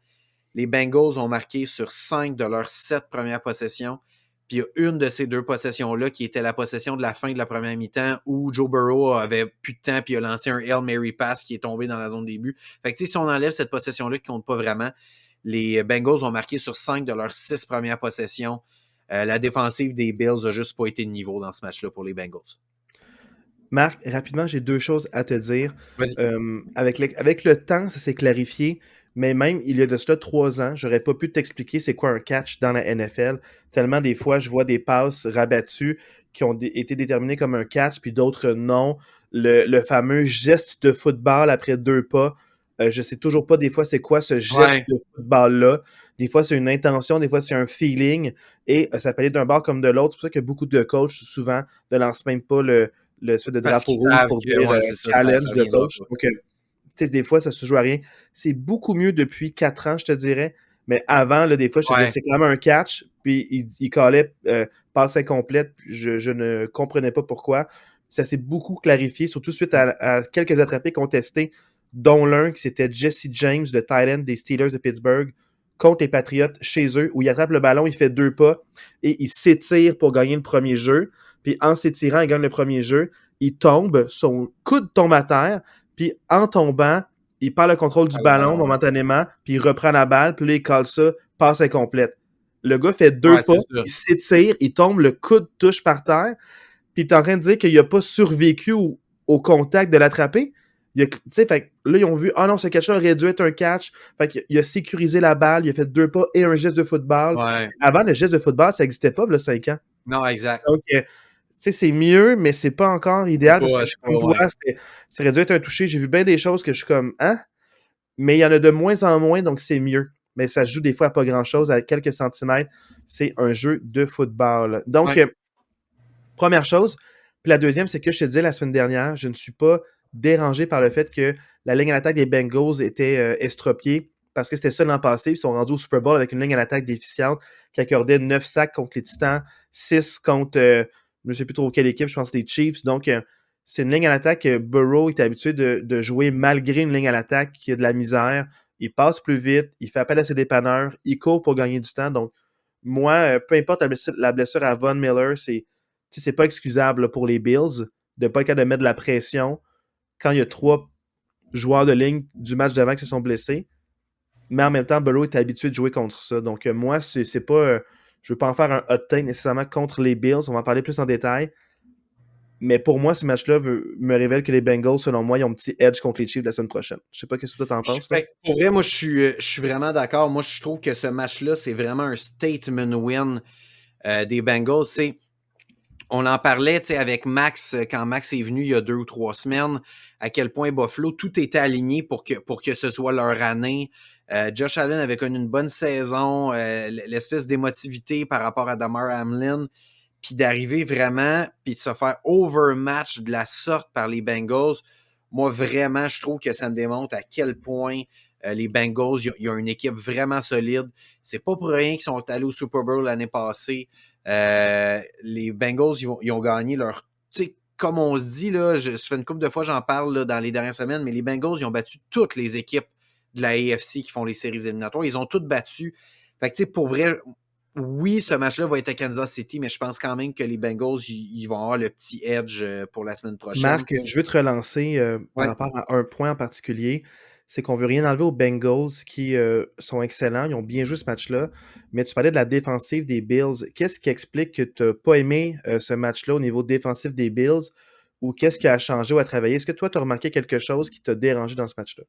les Bengals ont marqué sur 5 de leurs 7 premières possessions. Puis il y a une de ces 2 possessions-là qui était la possession de la fin de la première mi-temps où Joe Burrow avait plus de temps puis il a lancé un Hail Mary pass qui est tombé dans la zone début. Fait que si on enlève cette possession-là qui compte pas vraiment, les Bengals ont marqué sur 5 de leurs 6 premières possessions. La défensive des Bills n'a juste pas été de niveau dans ce match-là pour les Bengals. Marc, rapidement, j'ai 2 choses à te dire. Avec le temps, ça s'est clarifié, mais même il y a de cela 3 ans, j'aurais pas pu t'expliquer c'est quoi un catch dans la NFL. Tellement des fois, je vois des passes rabattues qui ont été déterminées comme un catch, puis d'autres non. Le fameux geste de football après 2 pas. Je sais toujours pas des fois c'est quoi ce geste de football-là. Des fois, c'est une intention, des fois, c'est un feeling. Et ça peut aller d'un bord comme de l'autre. C'est pour ça que beaucoup de coachs, souvent, ne lancent même pas le de drapeau rouge pour dire challenge de coach. Donc, des fois, ça se joue à rien. C'est beaucoup mieux depuis 4 ans, je te dirais. Mais avant, là, des fois, je te disais, c'est quand même un catch. Puis, il callait passe incomplète. Je ne comprenais pas pourquoi. Ça s'est beaucoup clarifié, surtout suite à quelques attrapés contestés, dont l'un qui c'était Jesse James, le tight end des Steelers de Pittsburgh, contre les Patriots chez eux, où il attrape le ballon, il fait 2 pas et il s'étire pour gagner le premier jeu. Puis en s'étirant, il gagne le premier jeu. Il tombe, son coude tombe à terre, puis en tombant, il perd le contrôle du ballon momentanément, puis il reprend la balle, puis là, il colle ça, passe incomplète. Le gars fait 2 pas, il s'étire, il tombe, le coude touche par terre, puis il est en train de dire qu'il n'a pas survécu au contact de l'attraper. Tu sais, fait que là, ils ont vu, ah non, ce catch-là aurait dû être un catch. Fait qu'il a sécurisé la balle, il a fait 2 pas et un geste de football. Ouais. Avant, le geste de football, ça n'existait pas, il y a 5 ans. Non, exact. Donc, tu sais, c'est mieux, mais c'est pas encore idéal parce que je suis comme toi, Ouais. ça aurait dû être un touché. J'ai vu bien des choses que je suis comme, hein? Mais il y en a de moins en moins, donc c'est mieux. Mais ça se joue des fois à pas grand-chose, à quelques centimètres. C'est un jeu de football. Donc, Ouais. première chose. Puis la deuxième, c'est que je te disais la semaine dernière, je ne suis pas dérangé par le fait que la ligne à l'attaque des Bengals était estropiée parce que c'était ça l'an passé. Ils sont rendus au Super Bowl avec une ligne à l'attaque déficiente qui accordait 9 sacs contre les Titans, 6 contre, je ne sais plus trop quelle équipe, je pense les Chiefs. Donc, c'est une ligne à l'attaque que Burrow est habitué de jouer malgré une ligne à l'attaque qui a de la misère. Il passe plus vite, il fait appel à ses dépanneurs, il court pour gagner du temps. Donc, moi, peu importe la blessure à Von Miller, c'est pas excusable là, pour les Bills de pas être capable de mettre de la pression quand il y a 3 joueurs de ligne du match d'avant qui se sont blessés. Mais en même temps, Burrow est habitué de jouer contre ça. Donc, moi, c'est pas. Je veux pas en faire un hot take nécessairement contre les Bills. On va en parler plus en détail. Mais pour moi, ce match-là me révèle que les Bengals, selon moi, ils ont un petit edge contre les Chiefs la semaine prochaine. Je sais pas qu'est-ce que toi t'en penses, là. Ben, pour vrai, moi, je suis vraiment d'accord. Moi, je trouve que ce match-là, c'est vraiment un statement win des Bengals. On en parlait avec Max, quand Max est venu il y a 2 ou 3 semaines, à quel point Buffalo, tout était aligné pour que ce soit leur année. Josh Allen avait connu une bonne saison, l'espèce d'émotivité par rapport à Damar Hamlin, puis d'arriver vraiment, puis de se faire overmatch de la sorte par les Bengals. Moi, vraiment, je trouve que ça me démontre à quel point les Bengals, il y a une équipe vraiment solide. C'est pas pour rien qu'ils sont allés au Super Bowl l'année passée. Les Bengals, ils ont gagné leur... Tu sais, comme on se dit, là, ça fait une couple de fois j'en parle là, dans les dernières semaines, mais les Bengals, ils ont battu toutes les équipes de la AFC qui font les séries éliminatoires. Ils ont toutes battu. Fait que, tu sais, pour vrai, oui, ce match-là va être à Kansas City, mais je pense quand même que les Bengals, ils vont avoir le petit edge pour la semaine prochaine. Marc, je veux te relancer par Ouais. rapport à un point en particulier. C'est qu'on veut rien enlever aux Bengals qui sont excellents. Ils ont bien joué ce match-là. Mais tu parlais de la défensive des Bills. Qu'est-ce qui explique que tu n'as pas aimé ce match-là au niveau défensif des Bills? Ou qu'est-ce qui a changé ou à travailler? Est-ce que toi, tu as remarqué quelque chose qui t'a dérangé dans ce match-là?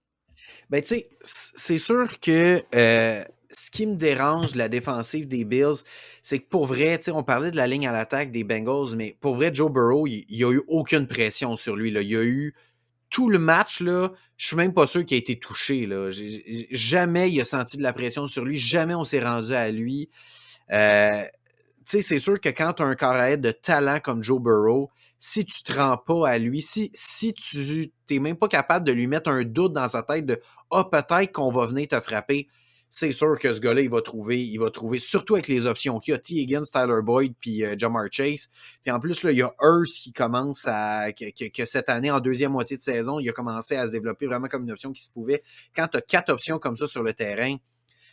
Ben, tu sais, c'est sûr que ce qui me dérange de la défensive des Bills, c'est que pour vrai, tu sais, on parlait de la ligne à l'attaque des Bengals, mais pour vrai, Joe Burrow, il n'y a eu aucune pression sur lui, là. Il y a eu tout le match, là, je suis même pas sûr qu'il a été touché, là. Jamais il a senti de la pression sur lui, jamais on s'est rendu à lui. Tu sais, c'est sûr que quand tu as un carré de talent comme Joe Burrow, si tu te rends pas à lui, si tu n'es même pas capable de lui mettre un doute dans sa tête de ah, peut-être qu'on va venir te frapper, c'est sûr que ce gars-là, il va trouver, surtout avec les options qu'il y a, T. Higgins, Tyler Boyd, puis Jamar Chase. Puis en plus, là, il y a Hurst qui commence que cette année, en deuxième moitié de saison, il a commencé à se développer vraiment comme une option qui se pouvait. Quand tu as 4 options comme ça sur le terrain,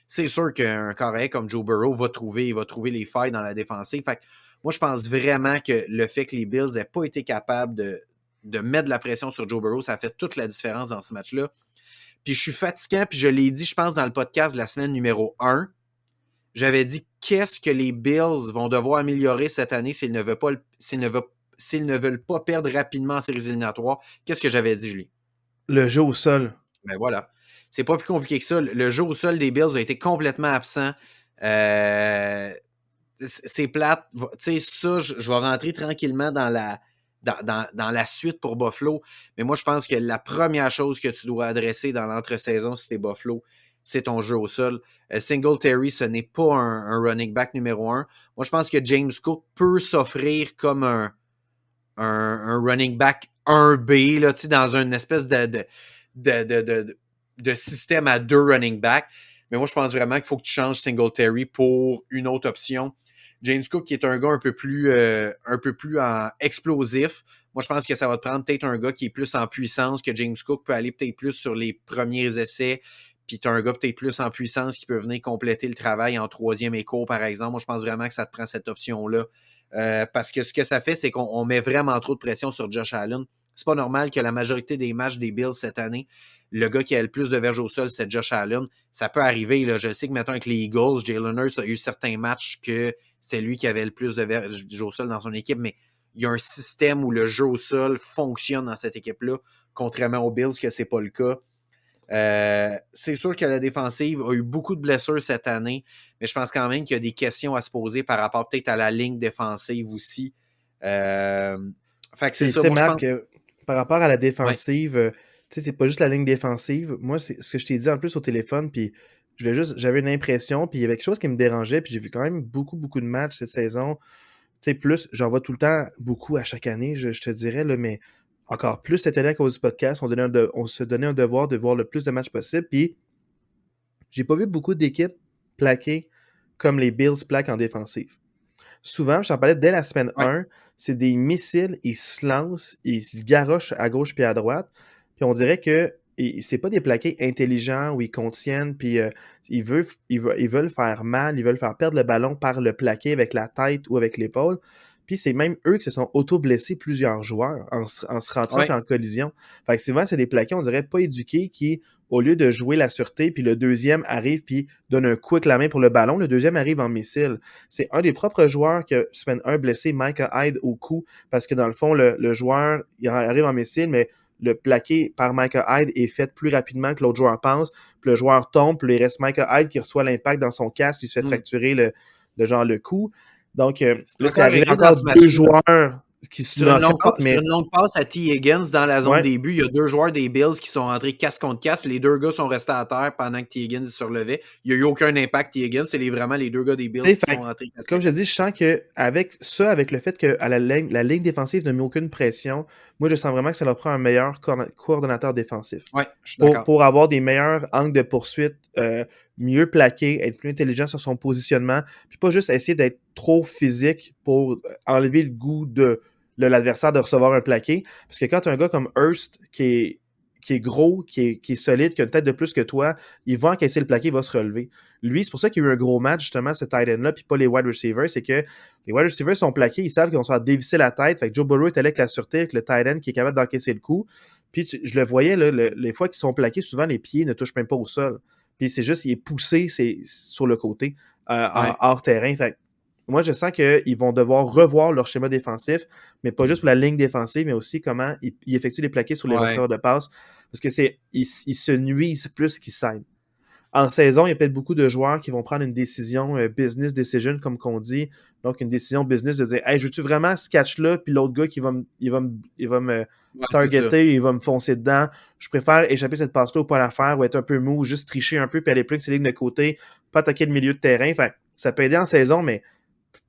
c'est sûr qu'un carré comme Joe Burrow va trouver les failles dans la défensive. Fait que moi, je pense vraiment que le fait que les Bills n'aient pas été capables de mettre de la pression sur Joe Burrow, ça a fait toute la différence dans ce match-là. Puis je suis fatiguant, puis je l'ai dit, je pense, dans le podcast de la semaine numéro 1. J'avais dit qu'est-ce que les Bills vont devoir améliorer cette année s'ils ne veulent pas perdre rapidement en séries éliminatoires. Qu'est-ce que j'avais dit, Julie? Le jeu au sol. Ben voilà. C'est pas plus compliqué que ça. Le jeu au sol des Bills a été complètement absent. C'est plate. Tu sais, ça, je vais rentrer tranquillement dans la suite pour Buffalo. Mais moi, je pense que la première chose que tu dois adresser dans l'entre-saison, si t'es Buffalo, c'est ton jeu au sol. Singletary, ce n'est pas un running back numéro 1. Moi, je pense que James Cook peut s'offrir comme un running back 1B, là, dans une espèce de système à 2 running backs. Mais moi, je pense vraiment qu'il faut que tu changes Singletary pour une autre option. James Cook, qui est un gars un peu plus explosif. Moi, je pense que ça va te prendre peut-être un gars qui est plus en puissance, que James Cook peut aller peut-être plus sur les premiers essais. Puis tu as un gars peut-être plus en puissance qui peut venir compléter le travail en troisième écho, par exemple. Moi, je pense vraiment que ça te prend cette option-là. Parce que ce que ça fait, c'est qu'on met vraiment trop de pression sur Josh Allen. C'est pas normal que la majorité des matchs des Bills cette année, le gars qui a le plus de verges au sol, c'est Josh Allen. Ça peut arriver, là. Je sais que, mettons, avec les Eagles, Jalen Hurts a eu certains matchs que c'est lui qui avait le plus de verges au sol dans son équipe, mais il y a un système où le jeu au sol fonctionne dans cette équipe-là, contrairement aux Bills, que c'est pas le cas. C'est sûr que la défensive a eu beaucoup de blessures cette année, mais je pense quand même qu'il y a des questions à se poser par rapport peut-être à la ligne défensive aussi. Fait que c'est Puis, tu ça, sais, moi je pense. Marc, par rapport à la Ouais, défensive, tu sais, c'est pas juste la ligne défensive. Moi, c'est ce que je t'ai dit en plus au téléphone, puis j'avais une impression, puis il y avait quelque chose qui me dérangeait, puis j'ai vu quand même beaucoup, beaucoup de matchs cette saison. Tu sais, plus, j'en vois tout le temps beaucoup à chaque année, je te dirais, là, mais encore plus cette année à cause du podcast, on se donnait un devoir de voir le plus de matchs possible, puis j'ai pas vu beaucoup d'équipes plaquer comme les Bills plaquent en défensive. Souvent, je t'en parlais dès la semaine ouais, 1, c'est des missiles, ils se lancent, ils se garochent à gauche puis à droite. Puis on dirait que c'est pas des plaqués intelligents où ils contiennent, puis ils veulent faire mal, ils veulent faire perdre le ballon par le plaqué avec la tête ou avec l'épaule. Puis c'est même eux qui se sont auto-blessés plusieurs joueurs en se rentrant ouais. puis en collision. Fait que souvent, c'est des plaqués, on dirait, pas éduqués qui, au lieu de jouer la sûreté, puis le deuxième arrive puis donne un coup avec la main pour le ballon, le deuxième arrive en missile. C'est un des propres joueurs que semaine 1 blessé, Micah Hyde au cou, parce que dans le fond, le joueur il arrive en missile, mais le plaqué par Micah Hyde est fait plus rapidement que l'autre joueur pense, puis le joueur tombe, puis il reste Micah Hyde qui reçoit l'impact dans son casque, puis il se fait Mm. fracturer le cou. Donc C'est là, c'est encore arrivé arrivé dans encore ce deux match-là. joueurs qui se knock out, Sur mais une longue passe à T. Higgins dans la zone ouais, début, il y a deux joueurs des Bills qui sont rentrés casse contre casse. Les deux gars sont restés à terre pendant que T. Higgins se relevait. Il n'y a eu aucun impact, T. Higgins. C'est vraiment les deux gars des tu Bills sais, qui sont rentrés casse comme à je te casse. dis, je sens que avec ça, avec le fait que à la ligne défensive ne met aucune pression, moi je sens vraiment que ça leur prend un meilleur coordonnateur défensif. Ouais, je suis d'accord. Pour avoir des meilleurs angles de poursuite, mieux plaqué, être plus intelligent sur son positionnement, puis pas juste essayer d'être trop physique pour enlever le goût de l'adversaire de recevoir un plaqué. Parce que quand tu as un gars comme Hurst qui est gros, qui est solide, qui a une tête de plus que toi, il va encaisser le plaqué, il va se relever. Lui, c'est pour ça qu'il y a eu un gros match, justement, ce tight end-là, puis pas les wide receivers, c'est que les wide receivers sont plaqués, ils savent qu'ils vont se faire dévisser la tête, fait que Joe Burrow est allé avec la sûreté, avec le tight end qui est capable d'encaisser le coup. Puis je le voyais, là, les fois qu'ils sont plaqués, souvent les pieds ne touchent même pas au sol. Puis c'est juste, il est poussé sur le côté, Ouais, hors terrain. Fait que moi, je sens qu'ils vont devoir revoir leur schéma défensif, mais pas juste pour la ligne défensive, mais aussi comment ils effectuent les plaqués sur les ouais. receveurs de passe. Parce que ils se nuisent plus qu'ils s'aident. En saison, il y a peut-être beaucoup de joueurs qui vont prendre une décision business decision, comme qu'on dit. Donc, une décision business de dire, hey, je veux-tu vraiment ce catch-là, puis l'autre gars qui il va me Ouais, c'est ça. targeter, il va me foncer dedans. Je préfère échapper cette passe-là ou pas la faire, ou être un peu mou, ou juste tricher un peu, puis aller plus que ses lignes de côté, pas attaquer le milieu de terrain. Enfin, ça peut aider en saison, mais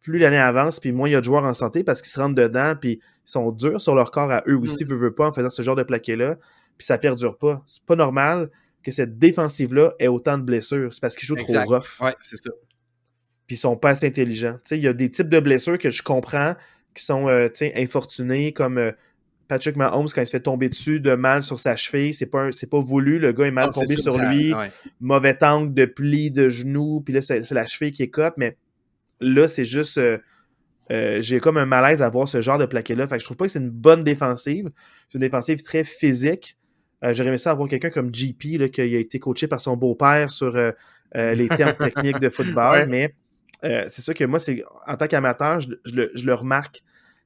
plus l'année avance, puis moins il y a de joueurs en santé parce qu'ils se rentrent dedans, puis ils sont durs sur leur corps à eux aussi, Mm. veut pas, en faisant ce genre de plaqué-là, puis ça perdure pas. C'est pas normal que cette défensive-là ait autant de blessures. C'est parce qu'ils jouent trop Exact. rough, Ouais, c'est ça. puis ils sont pas assez intelligents. Tu sais, il y a des types de blessures que je comprends qui sont infortunés, comme Patrick Mahomes quand il se fait tomber dessus de mal sur sa cheville. C'est pas voulu, le gars est mal Non, c'est tombé ça. sur lui, Ouais. mauvais angle de pli de genou, puis là, c'est la cheville qui écope, mais là, c'est juste. J'ai comme un malaise à voir ce genre de plaqué-là. Fait que je trouve pas que c'est une bonne défensive. C'est une défensive très physique. J'aurais aimé ça avoir quelqu'un comme JP là, qui a été coaché par son beau-père sur les termes techniques de football, Ouais. mais c'est sûr que moi, en tant qu'amateur, je le remarque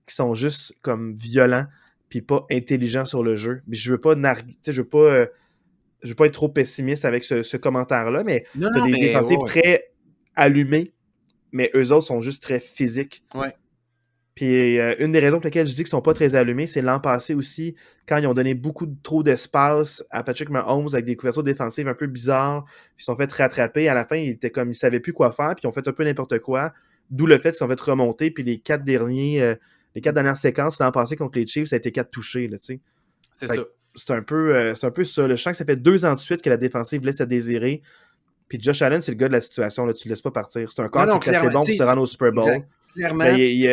qu'ils sont juste comme violents puis pas intelligents sur le jeu. Mais je veux pas je veux pas être trop pessimiste avec ce commentaire-là, mais Non, tu as non, des mais défensives ouais, très allumées, mais eux autres sont juste très physiques. ouais. Puis une des raisons pour lesquelles je dis qu'ils sont pas très allumés, c'est l'an passé aussi, quand ils ont donné trop d'espace à Patrick Mahomes avec des couvertures défensives un peu bizarres, ils se sont fait rattraper. À la fin, ils savaient plus quoi faire, puis ils ont fait un peu n'importe quoi. D'où le fait qu'ils se sont fait remonter, puis les quatre dernières séquences l'an passé contre les Chiefs, ça a été quatre touchés, là, tu sais. C'est Fait ça. que c'est un peu ça. Là. Je sens que ça fait 2 ans de suite que la défensive laisse à désirer. Puis Josh Allen, c'est le gars de la situation, là, tu le laisses pas partir. C'est un Non, corps qui non, est assez clairement. bon pour Tu se sais, rendre au Super Bowl. exact. Mais Clairement, il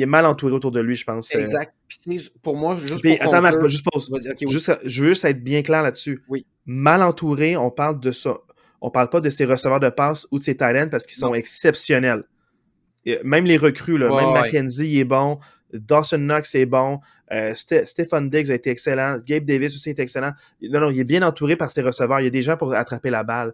est mal entouré autour de lui, je pense. exact. Puis, tu sais, pour moi, juste Puis, pour attends, Marc, conclure. juste pause. Vas-y, ok, oui. Je veux juste être bien clair là-dessus. Oui. Mal entouré, on parle de ça. On parle pas de ses receveurs de passe ou de ses tight ends parce qu'ils sont Non. exceptionnels. Même les recrues, là, même Ouais, ouais. McKenzie est bon, Dawson Knox est bon, Stephon Diggs a été excellent, Gabe Davis aussi est excellent. Non, non, il est bien entouré par ses receveurs. Il y a des gens pour attraper la balle.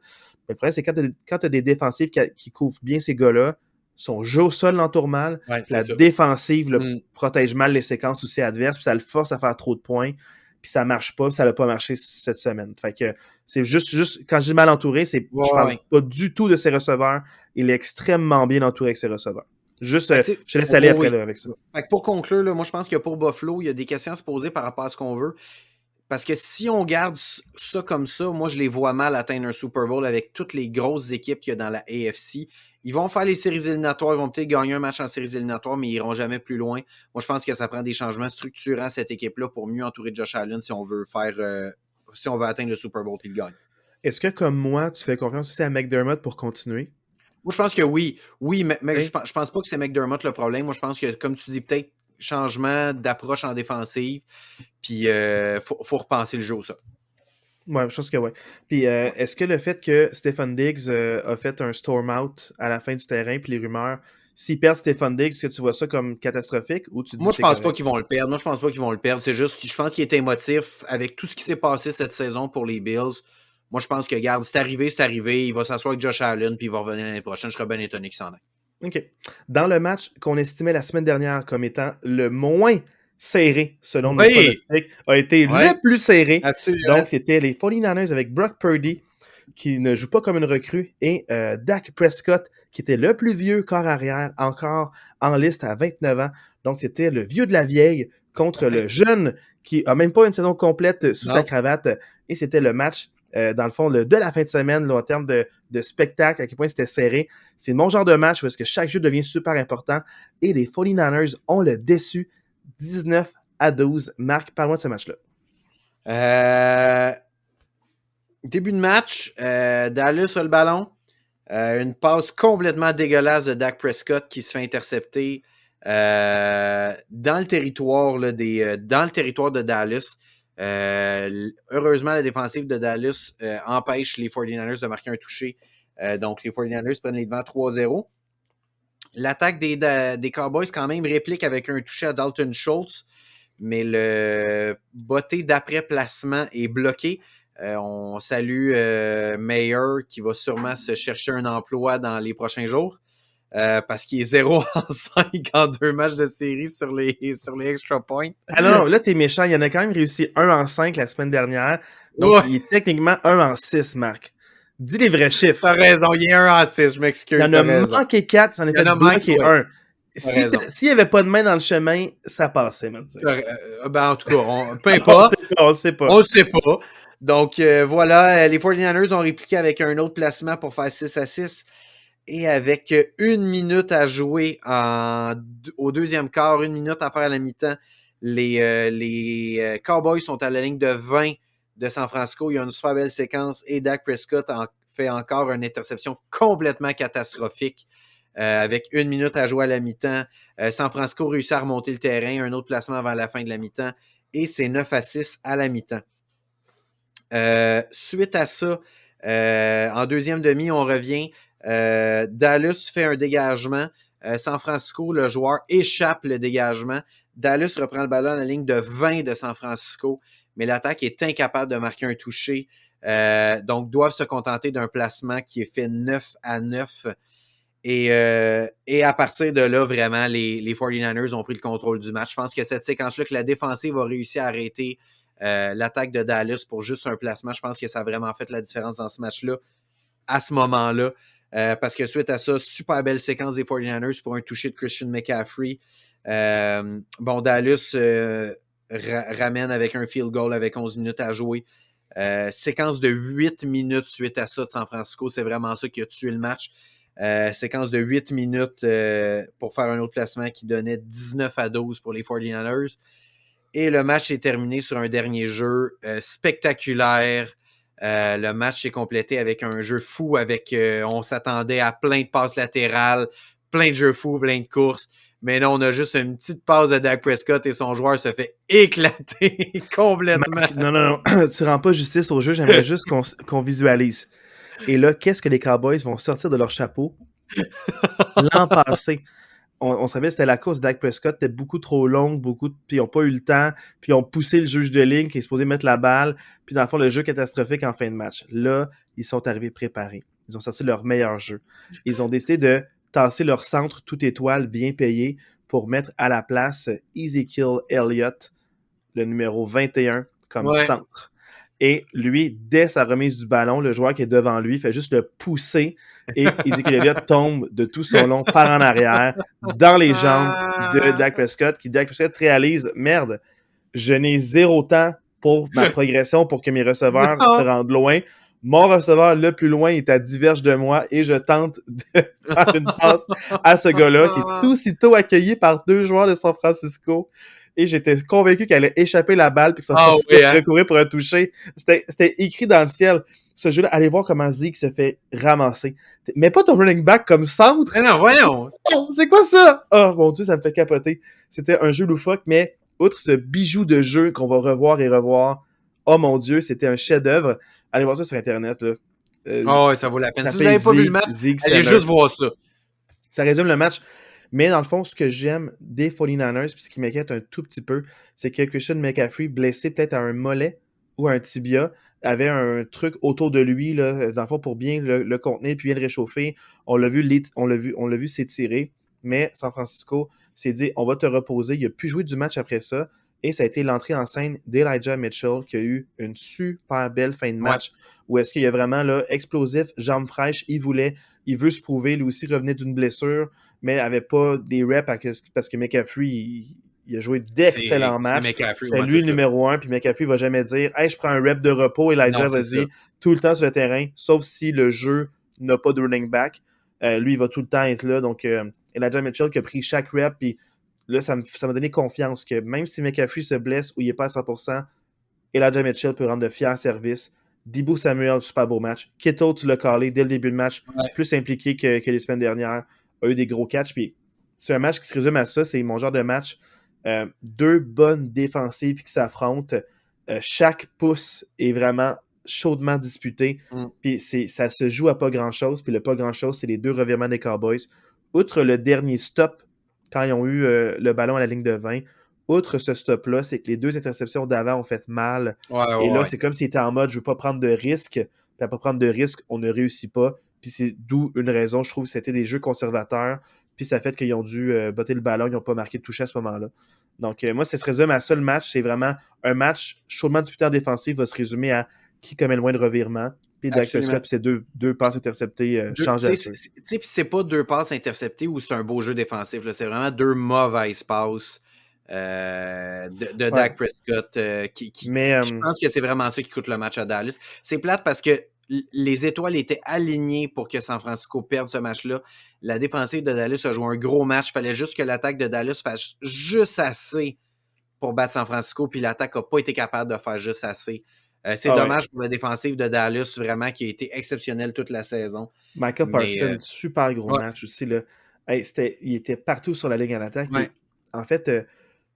Mais le problème, c'est quand tu as des défensifs qui couvrent bien ces gars-là, son jeu au sol l'entoure mal, Ouais, puis c'est la ça. défensive Mm. protège mal les séquences aussi adverses, puis ça le force à faire trop de points, puis ça marche pas, puis ça n'a pas marché cette semaine. Fait que c'est juste quand je dis mal entouré, je parle Ouais. pas du tout de ses receveurs. Il est extrêmement bien entouré avec ses receveurs. Juste, Fait que, tu sais, je te laisse aller après oui. là, avec ça. Fait que pour conclure, là, moi, je pense que pour Buffalo, il y a des questions à se poser par rapport à ce qu'on veut. Parce que si on garde ça comme ça, moi, je les vois mal atteindre un Super Bowl avec toutes les grosses équipes qu'il y a dans la AFC. Ils vont faire les séries éliminatoires, ils vont peut-être gagner un match en séries éliminatoires, mais ils iront jamais plus loin. Moi, je pense que ça prend des changements structurants à cette équipe-là pour mieux entourer Josh Allen si on veut si on veut atteindre le Super Bowl et le gagner. Est-ce que, comme moi, tu fais confiance aussi à McDermott pour continuer? Moi, je pense que oui. Oui, mais Hein? je pense pas que c'est McDermott le problème. Moi, je pense que, comme tu dis, peut-être changement d'approche en défensive. Puis, faut repenser le jeu, ça. Ouais, je pense que ouais. Puis, Ouais. est-ce que le fait que Stephen Diggs a fait un storm out à la fin du terrain, puis les rumeurs, s'il perd Stephen Diggs, est-ce que tu vois ça comme catastrophique ou tu te dis Moi, je c'est pense pas correct? qu'ils vont le perdre. Moi, je pense pas qu'ils vont le perdre. C'est juste, je pense qu'il est émotif avec tout ce qui s'est passé cette saison pour les Bills. Moi, je pense que, regarde, c'est arrivé, c'est arrivé. Il va s'asseoir avec Josh Allen, puis il va revenir l'année prochaine. Je serais bien étonné qu'il s'en aille. OK. Dans le match qu'on estimait la semaine dernière comme étant le moins serré, selon nos Oui! pronostics, a été Oui, le plus serré. absolument. Donc, c'était les 49ers avec Brock Purdy, qui ne joue pas comme une recrue, et Dak Prescott, qui était le plus vieux corps arrière, encore en liste à 29 ans. Donc, c'était le vieux de la vieille contre Ouais. le jeune qui a même pas une saison complète sous sa Non. cravate. Et c'était le match, dans le fond, de la fin de semaine, là, en termes de spectacle, à quel point c'était serré. C'est mon genre de match parce que chaque jeu devient super important. Et les 49ers ont le déçu 19-12. Marc, parle-moi de ce match-là. Début de match, Dallas a le ballon. Une passe complètement dégueulasse de Dak Prescott qui se fait intercepter dans le territoire là, dans le territoire de Dallas. Heureusement, la défensive de Dallas empêche les 49ers de marquer un touché. Donc, les 49ers prennent les devants 3-0. L'attaque des Cowboys, quand même, réplique avec un touché à Dalton Schultz, mais le botté d'après-placement est bloqué. On salue Mayer qui va sûrement se chercher un emploi dans les prochains jours parce qu'il est 0 en 5 en 2 matchs de série sur les extra points. Ah non, là, t'es méchant. Il y en a quand même réussi 1 en 5 la semaine dernière. Donc, Ouais, il est techniquement 1 en 6, Marc. Dis les vrais chiffres. t'as raison, il est 1 en 6, je Il y m'excuse, en t'as a raison. manqué 4, ça en a Il y en fait a manqué, bloquer ouais, 1. t'as raison. S'il n'y avait pas de main dans le chemin, ça passait, man. Ben, en tout cas, peu On le importe. sait pas, on le sait pas. On ne sait pas. Donc, voilà, les 49ers ont répliqué avec un autre placement pour faire 6-6. Et avec 1 minute à jouer au deuxième quart, 1 minute à faire à la mi-temps, les Cowboys sont à la ligne de 20 de San Francisco. Il y a une super belle séquence et Dak Prescott fait encore une interception complètement catastrophique. Avec 1 minute à jouer à la mi-temps. San Francisco réussit à remonter le terrain, un autre placement avant la fin de la mi-temps. Et c'est 9-6 à la mi-temps. Suite à ça, en deuxième demi, on revient. Dallas fait un dégagement. San Francisco, le joueur, échappe le dégagement. Dallas reprend le ballon à la ligne de 20 de San Francisco, mais l'attaque est incapable de marquer un touché. Donc, doivent se contenter d'un placement qui est fait 9-9. Et à partir de là, vraiment, les 49ers ont pris le contrôle du match. Je pense que cette séquence-là, que la défensive a réussi à arrêter l'attaque de Dallas pour juste un placement, je pense que ça a vraiment fait la différence dans ce match-là, à ce moment-là. Parce que suite à ça, super belle séquence des 49ers pour un toucher de Christian McCaffrey. Dallas ramène avec un field goal avec 11 minutes à jouer. Séquence de 8 minutes suite à ça de San Francisco, c'est vraiment ça qui a tué le match. Séquence de 8 minutes pour faire un autre placement qui donnait 19-12 pour les 49ers. Et le match est terminé sur un dernier jeu spectaculaire. Le match est complété avec un jeu fou. On s'attendait à plein de passes latérales, plein de jeux fous, plein de courses. Mais non, on a juste une petite passe de Dak Prescott et son joueur se fait éclater complètement. Marc, non, tu rends pas justice au jeu, j'aimerais juste qu'on visualise. Et là, qu'est-ce que les Cowboys vont sortir de leur chapeau? L'an passé, on savait que c'était la course de Dak Prescott, était beaucoup trop longue, puis ils n'ont pas eu le temps, puis ils ont poussé le juge de ligne qui est supposé mettre la balle, puis dans le fond, le jeu catastrophique en fin de match. Là, ils sont arrivés préparés. Ils ont sorti leur meilleur jeu. Ils ont décidé de tasser leur centre tout étoile bien payé pour mettre à la place Ezekiel Elliott, le numéro 21, comme Ouais. centre. Et lui, dès sa remise du ballon, le joueur qui est devant lui fait juste le pousser et Ezekiel Elliott tombe de tout son long par en arrière dans les jambes de Dak Prescott, qui Dak Prescott réalise, merde, je n'ai zéro temps pour ma progression pour que mes receveurs se Non. rendent loin. Mon receveur le plus loin est à 10 verges de moi et je tente de faire une passe à ce gars-là qui est aussitôt accueilli par 2 joueurs de San Francisco. Et j'étais convaincu qu'elle allait échapper la balle puis que San Francisco oui, hein? recourir pour un toucher. C'était écrit dans le ciel. Ce jeu-là, allez voir comment Zeke se fait ramasser. Mais pas ton running back comme centre. Mais non, voyons. Oh, c'est quoi ça? Oh mon Dieu, ça me fait capoter. C'était un jeu loufoque, mais outre ce bijou de jeu qu'on va revoir et revoir, oh mon Dieu, c'était un chef-d'œuvre. Allez voir ça sur Internet. Là. Oh, ouais, ça vaut la peine. Si vous Tapez n'avez pas vu le Zeke, match, Zeke allez Center. juste voir ça. Ça résume le match. Mais dans le fond, ce que j'aime des 49ers, puis ce qui m'inquiète un tout petit peu, c'est que Christian McCaffrey, blessé peut-être à un mollet ou à un tibia, avait un truc autour de lui, là, dans le fond, pour bien le contenir puis bien le réchauffer. On l'a vu s'étirer, mais San Francisco s'est dit on va te reposer. Il a pu jouer du match après ça. Et ça a été l'entrée en scène d'Elijah Mitchell qui a eu une super belle fin de match. Où est-ce qu'il y a vraiment là, explosif, jambes fraîches, il veut se prouver, lui aussi revenait d'une blessure, mais avait pas des reps parce que McCaffrey, il a joué d'excellents matchs. C'est lui le numéro 1, puis McCaffrey va jamais dire « Hey, je prends un rep de repos, Elijah, vas-y, tout le temps sur le terrain, sauf si le jeu n'a pas de running back. Lui, il va tout le temps être là. » Donc, Elijah Mitchell qui a pris chaque rep, puis là, ça m'a donné confiance que même si McCaffrey se blesse ou il n'est pas à 100%, Elijah Mitchell peut rendre de fiers services. Dibou Samuel, super beau match. Kittle, tu l'as callé dès le début de match, plus impliqué que les semaines dernières, a eu des gros catchs. Puis c'est un match qui se résume à ça, c'est mon genre de match. 2 bonnes défensives qui s'affrontent. Chaque pouce est vraiment chaudement disputé. Puis ça se joue à pas grand-chose. Puis le pas grand-chose, c'est les 2 revirements des Cowboys. Outre le dernier stop, quand ils ont eu le ballon à la ligne de 20, outre ce stop-là, c'est que les 2 interceptions d'avant ont fait mal. Et là, c'est comme s'ils étaient en mode je veux pas prendre de risques. Puis à pas prendre de risques, on ne réussit pas. Puis c'est d'où une raison, je trouve, c'était des jeux conservateurs. Puis ça fait qu'ils ont dû botter le ballon, ils n'ont pas marqué de toucher à ce moment-là. Donc moi, ça se résume à ça le match. C'est vraiment un match chaudement disputé en défensive, va se résumer à qui commet le moins de revirements. Puis Dak Prescott, puis ces deux passes interceptées changent à ça. Puis c'est pas 2 passes interceptées où c'est un beau jeu défensif. Là. C'est vraiment 2 mauvaises passes de Dak Prescott. Je pense que c'est vraiment ça qui coûte le match à Dallas. C'est plate parce que les étoiles étaient alignées pour que San Francisco perde ce match-là. La défensive de Dallas a joué un gros match. Il fallait juste que l'attaque de Dallas fasse juste assez pour battre San Francisco, puis l'attaque n'a pas été capable de faire juste assez. C'est dommage pour la défensive de Dallas, vraiment, qui a été exceptionnelle toute la saison. Micah Parsons, super gros match aussi. Là. Hey, il était partout sur la ligne en attaque. Ouais. En fait,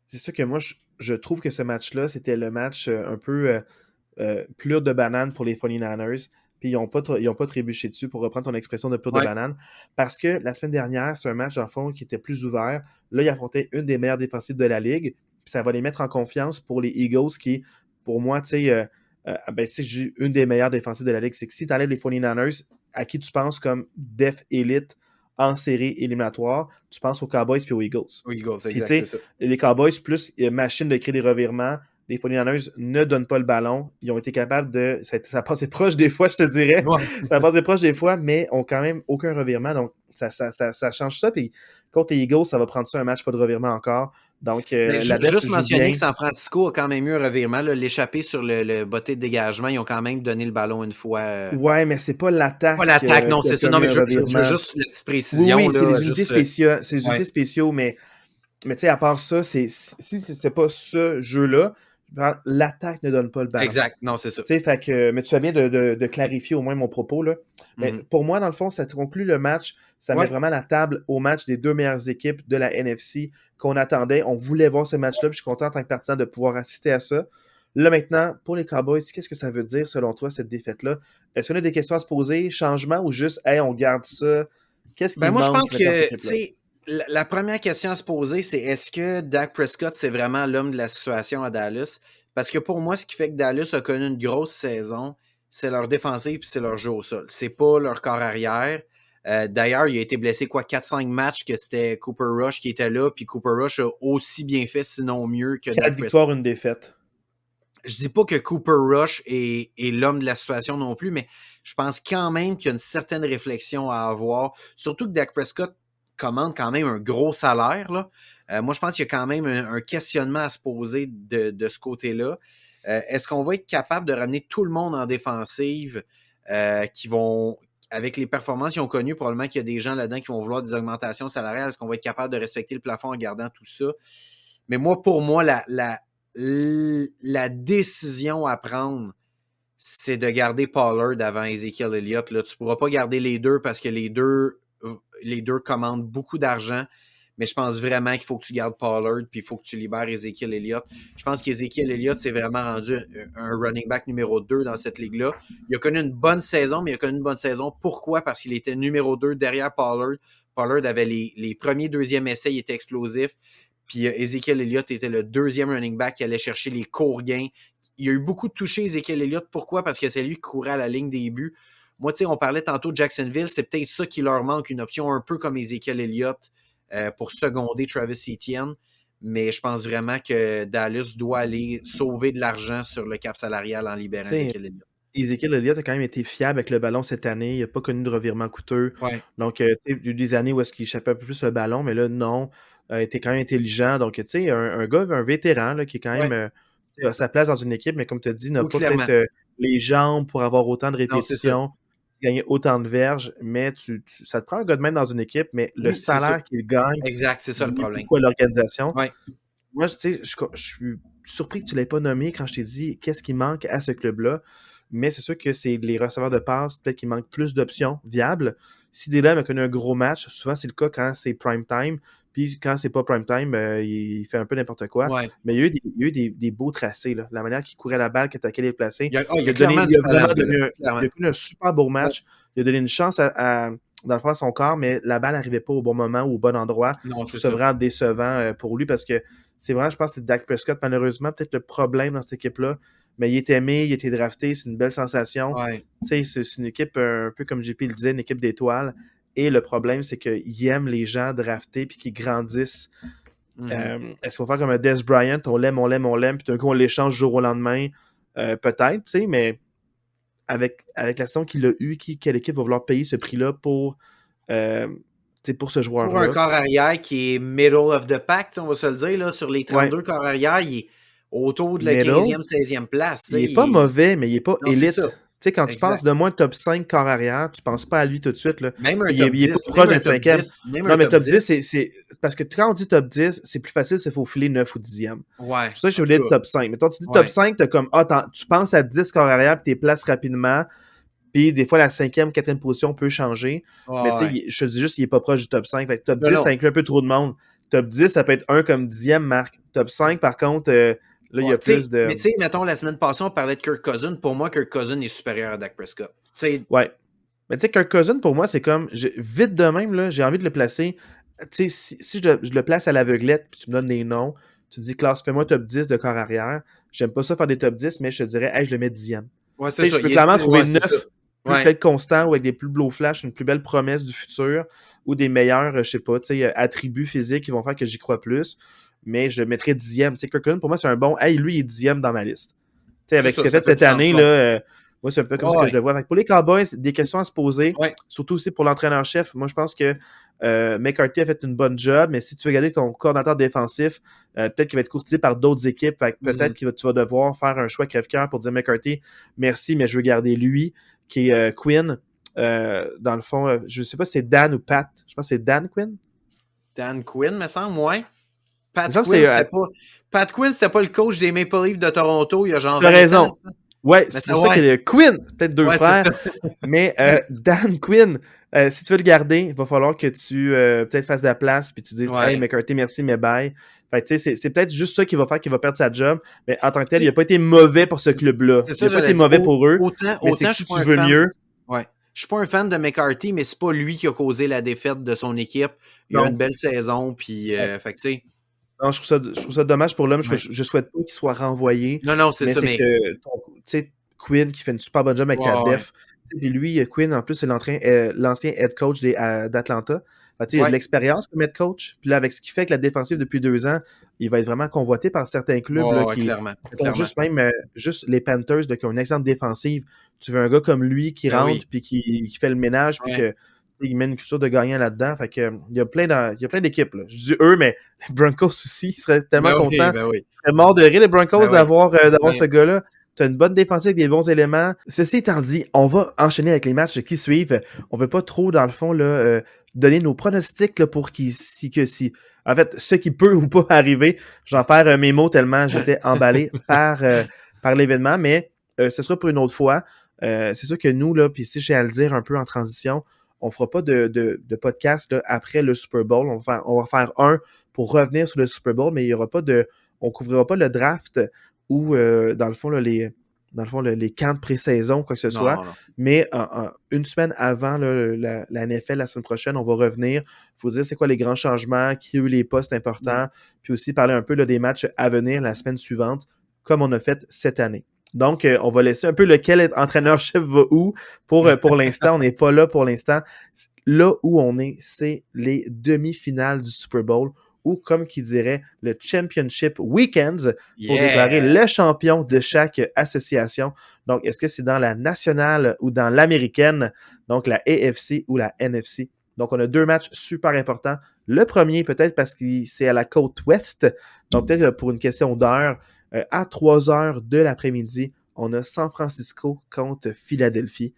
c'est sûr que moi, je trouve que ce match-là, c'était le match un peu plure de banane pour les 49ers. Puis ils n'ont pas trébuché dessus, pour reprendre ton expression de plure de banane. Parce que la semaine dernière, c'est un match, dans le fond, qui était plus ouvert. Là, ils affrontaient une des meilleures défensives de la Ligue. Puis ça va les mettre en confiance pour les Eagles qui, pour moi, tu sais, j'ai une des meilleures défensives de la Ligue. C'est que si tu enlèves les 49ers, à qui tu penses comme def élite en série éliminatoire, tu penses aux Cowboys puis aux Eagles. Aux Eagles, exact, c'est ça. Les Cowboys, plus machine de créer des revirements, les 49ers ne donnent pas le ballon. Ils ont été capables de... Ça passait proche des fois, je te dirais. Ça passait proche des fois, mais ont quand même aucun revirement. Donc, ça change ça. Puis contre les Eagles, ça va prendre ça un match, pas de revirement encore. Donc, juste mentionner que San Francisco a quand même eu un revirement. L'échappée sur le botté de dégagement, ils ont quand même donné le ballon une fois. Ouais, mais c'est pas l'attaque. Pas l'attaque, non, c'est ça. Non, mais je veux juste la petite précision. Oui, là, c'est les unités spéciales. C'est les unités spéciaux, mais tu sais, à part ça, si c'est pas ce jeu-là, l'attaque ne donne pas le ballon. Exact, non, c'est ça. Fait que, mais tu fais bien de clarifier au moins mon propos. Là. Mais pour moi, dans le fond, ça conclut le match. Ça met vraiment la table au match des 2 meilleures équipes de la NFC qu'on attendait. On voulait voir ce match-là, puis je suis content en tant que partisan de pouvoir assister à ça. Là, maintenant, pour les Cowboys, qu'est-ce que ça veut dire, selon toi, cette défaite-là? Est-ce qu'on a des questions à se poser? Changement ou juste, hey, on garde ça? Qu'est-ce qui manque? Moi, je pense que, tu sais, la première question à se poser, c'est est-ce que Dak Prescott, c'est vraiment l'homme de la situation à Dallas? Parce que pour moi, ce qui fait que Dallas a connu une grosse saison, c'est leur défensive et c'est leur jeu au sol. C'est pas leur corps arrière. D'ailleurs, il a été blessé 4-5 matchs que c'était Cooper Rush qui était là, puis Cooper Rush a aussi bien fait, sinon mieux que 4 Dak victoires, Prescott. une défaite. Je dis pas que Cooper Rush est l'homme de la situation non plus, mais je pense quand même qu'il y a une certaine réflexion à avoir. Surtout que Dak Prescott commande quand même un gros salaire. Là. Moi, je pense qu'il y a quand même un questionnement à se poser de ce côté-là. Est-ce qu'on va être capable de ramener tout le monde en défensive qui vont, avec les performances qu'ils ont connues, probablement qu'il y a des gens là-dedans qui vont vouloir des augmentations salariales. Est-ce qu'on va être capable de respecter le plafond en gardant tout ça? Mais moi, pour moi, la décision à prendre, c'est de garder Pollard avant Ezekiel Elliott. Là, tu ne pourras pas garder les deux parce que les deux commandent beaucoup d'argent. Mais je pense vraiment qu'il faut que tu gardes Pollard puis il faut que tu libères Ezekiel Elliott. Je pense qu'Ezekiel Elliott s'est vraiment rendu un running back numéro 2 dans cette ligue-là. Il a connu une bonne saison, mais il a connu une bonne saison. Pourquoi? Parce qu'il était numéro 2 derrière Pollard. Pollard avait les premiers, deuxièmes essais, il était explosif. Puis Ezekiel Elliott était le deuxième running back qui allait chercher les courts gains. Il y a eu beaucoup de touchés, Ezekiel Elliott. Pourquoi? Parce que c'est lui qui courait à la ligne des buts. Moi, tu sais, on parlait tantôt de Jacksonville. C'est peut-être ça qui leur manque, une option un peu comme Ezekiel Elliott pour seconder Travis Etienne. Mais je pense vraiment que Dallas doit aller sauver de l'argent sur le cap salarial en libérant Ezekiel Elliott. Ezekiel Elliott a quand même été fiable avec le ballon cette année. Il n'a pas connu de revirement coûteux. Ouais. Donc, il y a eu des années où est-ce qu'il échappait un peu plus le ballon, mais là, non. Il était quand même intelligent. Donc, tu sais, un gars, un vétéran là, qui est quand même a sa place dans une équipe, mais comme tu as dit, n'a pas peut-être les jambes pour avoir autant de répétitions, gagner autant de verges, mais ça te prend un gars de même dans une équipe, mais le salaire qu'il gagne, exact, c'est ça le problème. Pourquoi l'organisation? Ouais. Moi, tu sais, je suis surpris que tu ne l'aies pas nommé quand je t'ai dit qu'est-ce qui manque à ce club-là. Mais c'est sûr que c'est les receveurs de passe, peut-être qu'il manque plus d'options viables. Si Dylan a connu un gros match, souvent c'est le cas quand c'est prime time. Puis quand c'est pas prime time, il fait un peu n'importe quoi. Ouais. Mais il y a eu des beaux tracés. Là. La manière qu'il courait la balle, qu'il attaquait les placés. Il a vraiment donné un super beau match. Ouais. Il a donné une chance dans le fond à son corps, mais la balle n'arrivait pas au bon moment ou au bon endroit. C'est vraiment décevant pour lui parce que c'est vraiment, je pense, que c'est Dak Prescott, malheureusement, peut-être le problème dans cette équipe-là. Mais il est aimé, il a été drafté, c'est une belle sensation. Ouais. C'est une équipe, un peu comme JP le disait, une équipe d'étoiles. Et le problème, c'est qu'il aime les gens draftés puis qu'ils grandissent. Est-ce qu'on va faire comme un Dez Bryant, on l'aime, puis d'un coup, on l'échange du jour au lendemain? Peut-être, tu sais, mais avec la saison qu'il a eue, quelle équipe va vouloir payer ce prix-là pour ce joueur-là? Pour un corps arrière qui est middle of the pack, on va se le dire, là, sur les 32 corps arrière, il est autour de la 15e, 16e place. Il n'est pas mauvais, mais il n'est pas élite. Tu sais, quand tu penses de moins top 5 corps arrière, tu ne penses pas à lui tout de suite. Là. Même un il top 10. Il est pas proche d'être 5e. Non, mais top 10, c'est parce que quand on dit top 10, c'est plus facile de se faufiler 9 ou 10e. Ouais. C'est pour ça que je voulais être top 5. Mais quand tu dis top 5, tu as comme, tu penses à 10 corps arrière, puis tu les places rapidement. Puis des fois, la 5e, 4e position peut changer. Mais tu sais, je te dis juste qu'il n'est pas proche du top 5. Fait que top 10, ça inclut un peu trop de monde. Top 10, ça peut être un comme 10e marque. Top 5, par contre, là, il y a plus de... Mais tu sais, mettons, la semaine passée, on parlait de Kirk Cousins. Pour moi, Kirk Cousins est supérieur à Dak Prescott. Ouais. Mais tu sais, Kirk Cousins, pour moi, c'est comme... vite de même, là, j'ai envie de le placer. Tu sais, si je le place à l'aveuglette, puis tu me donnes des noms, tu me dis, classe, fais-moi top 10 de corps arrière. J'aime pas ça faire des top 10, mais je te dirais, hey, je le mets 10e. Ouais, c'est ça. Je peux clairement trouver 9 peut-être constant ou avec des plus beaux flash, une plus belle promesse du futur ou des meilleurs, je sais pas, attributs physiques qui vont faire que j'y crois plus. Mais je le mettrais 10e. Tu sais, Kirk Cousins, pour moi, c'est un bon. Hey, lui, il est 10e dans ma liste. Tu sais, avec ce qu'il a fait cette année, là, moi, c'est un peu comme ça que je le vois. Fait que pour les Cowboys, des questions à se poser. Surtout aussi pour l'entraîneur-chef. Moi, je pense que McCarthy a fait une bonne job, mais si tu veux garder ton coordinateur défensif, peut-être qu'il va être courtisé par d'autres équipes. Peut-être que tu vas devoir faire un choix crève-cœur pour dire McCarthy, merci, mais je veux garder lui, qui est Quinn. Dans le fond, je ne sais pas si c'est Dan ou Pat. Je pense que c'est Dan Quinn. Dan Quinn, me semble, ouais. Pat Quinn, c'était pas le coach des Maple Leafs de Toronto il y a genre 20 ans. Tu as raison. Ouais, c'est pour ça qu'il y a Quinn, peut-être deux frères. Mais Dan Quinn, si tu veux le garder, il va falloir que tu peut-être fasses de la place puis tu dises hey McCarthy, merci, mais bye. Fait tu sais, c'est peut-être juste ça qui va faire qu'il va perdre sa job. Mais en tant que tel, il n'a pas été mauvais pour ce club-là. Il n'a pas été mauvais pour eux. Mais c'est que si tu veux mieux. Ouais. Je suis pas un fan de McCarthy, mais c'est pas lui qui a causé la défaite de son équipe. Il a eu une belle saison, puis fait que tu sais. Non, je trouve ça dommage pour l'homme. Je souhaite pas qu'il soit renvoyé. Non, c'est ça. Mais c'est que tu sais, Quinn qui fait une super bonne job avec la def. Puis lui, Quinn, en plus, c'est l'ancien head coach d'Atlanta. Il a de Ouais. l'expérience comme head coach. Puis là, avec ce qu'il fait avec la défensive depuis 2 ans, il va être vraiment convoité par certains clubs là, Ouais, qui clairement. font Clairement. juste les Panthers qui ont une excellente défensive. Tu veux un gars comme lui qui Ben rentre oui. puis qui fait le ménage puis Ouais. il met une culture de gagnant là-dedans. Fait que, il y a plein d'équipes. Là. Je dis eux, mais les Broncos aussi, ils seraient tellement Ben oui, contents. ben oui. Ils seraient morts de rire, les Broncos, Ben oui. d'avoir Ben, ce gars-là. Tu as une bonne défensive avec des bons éléments. Ceci étant dit, on va enchaîner avec les matchs qui suivent. On veut pas trop, dans le fond, là, donner nos pronostics là, pour en fait, ce qui peut ou pas arriver. J'en perds mes mots tellement j'étais emballé par l'événement, mais ce sera pour une autre fois. C'est sûr que nous, là, puis si j'ai à le dire un peu en transition, on fera pas de podcast là, après le Super Bowl. On va faire un pour revenir sur le Super Bowl, mais il y aura pas on couvrira pas le draft ou dans le fond, là, les camps de pré-saison, quoi que ce soit. non, non. Mais une semaine avant là, la NFL, la semaine prochaine, on va revenir. Il faut dire c'est quoi les grands changements, qui ont eu les postes Mm. importants, puis aussi parler un peu là, des matchs à venir la semaine suivante, comme on a fait cette année. Donc, on va laisser un peu lequel entraîneur-chef va où. Pour l'instant, on n'est pas là pour l'instant. Là où on est, c'est les demi-finales du Super Bowl ou comme qui dirait le Championship Weekends pour déclarer Yeah! le champion de chaque association. Donc, est-ce que c'est dans la nationale ou dans l'américaine, donc la AFC ou la NFC? Donc, on a 2 matchs super importants. Le premier, peut-être parce que c'est à la côte ouest, donc peut-être pour une question d'heure, à 3 heures de l'après-midi, on a San Francisco contre Philadelphie.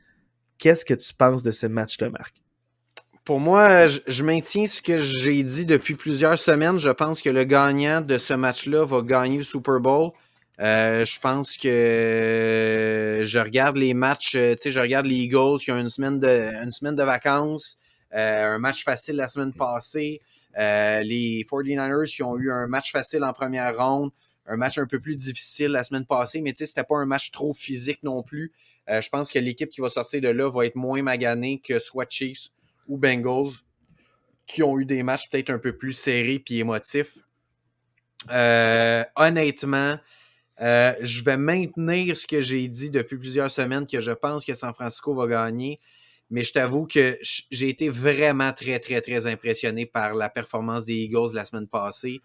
Qu'est-ce que tu penses de ce match-là, Marc? Pour moi, je maintiens ce que j'ai dit depuis plusieurs semaines. Je pense que le gagnant de ce match-là va gagner le Super Bowl. Je pense que je regarde les matchs, je regarde les Eagles qui ont une semaine de vacances, un match facile la semaine passée. Les 49ers qui ont eu un match facile en première ronde, un match un peu plus difficile la semaine passée, mais c'était pas un match trop physique non plus. Je pense que l'équipe qui va sortir de là va être moins maganée que soit Chiefs ou Bengals, qui ont eu des matchs peut-être un peu plus serrés puis émotifs. Honnêtement, je vais maintenir ce que j'ai dit depuis plusieurs semaines, que je pense que San Francisco va gagner. Mais je t'avoue que j'ai été vraiment très, très, très impressionné par la performance des Eagles la semaine passée.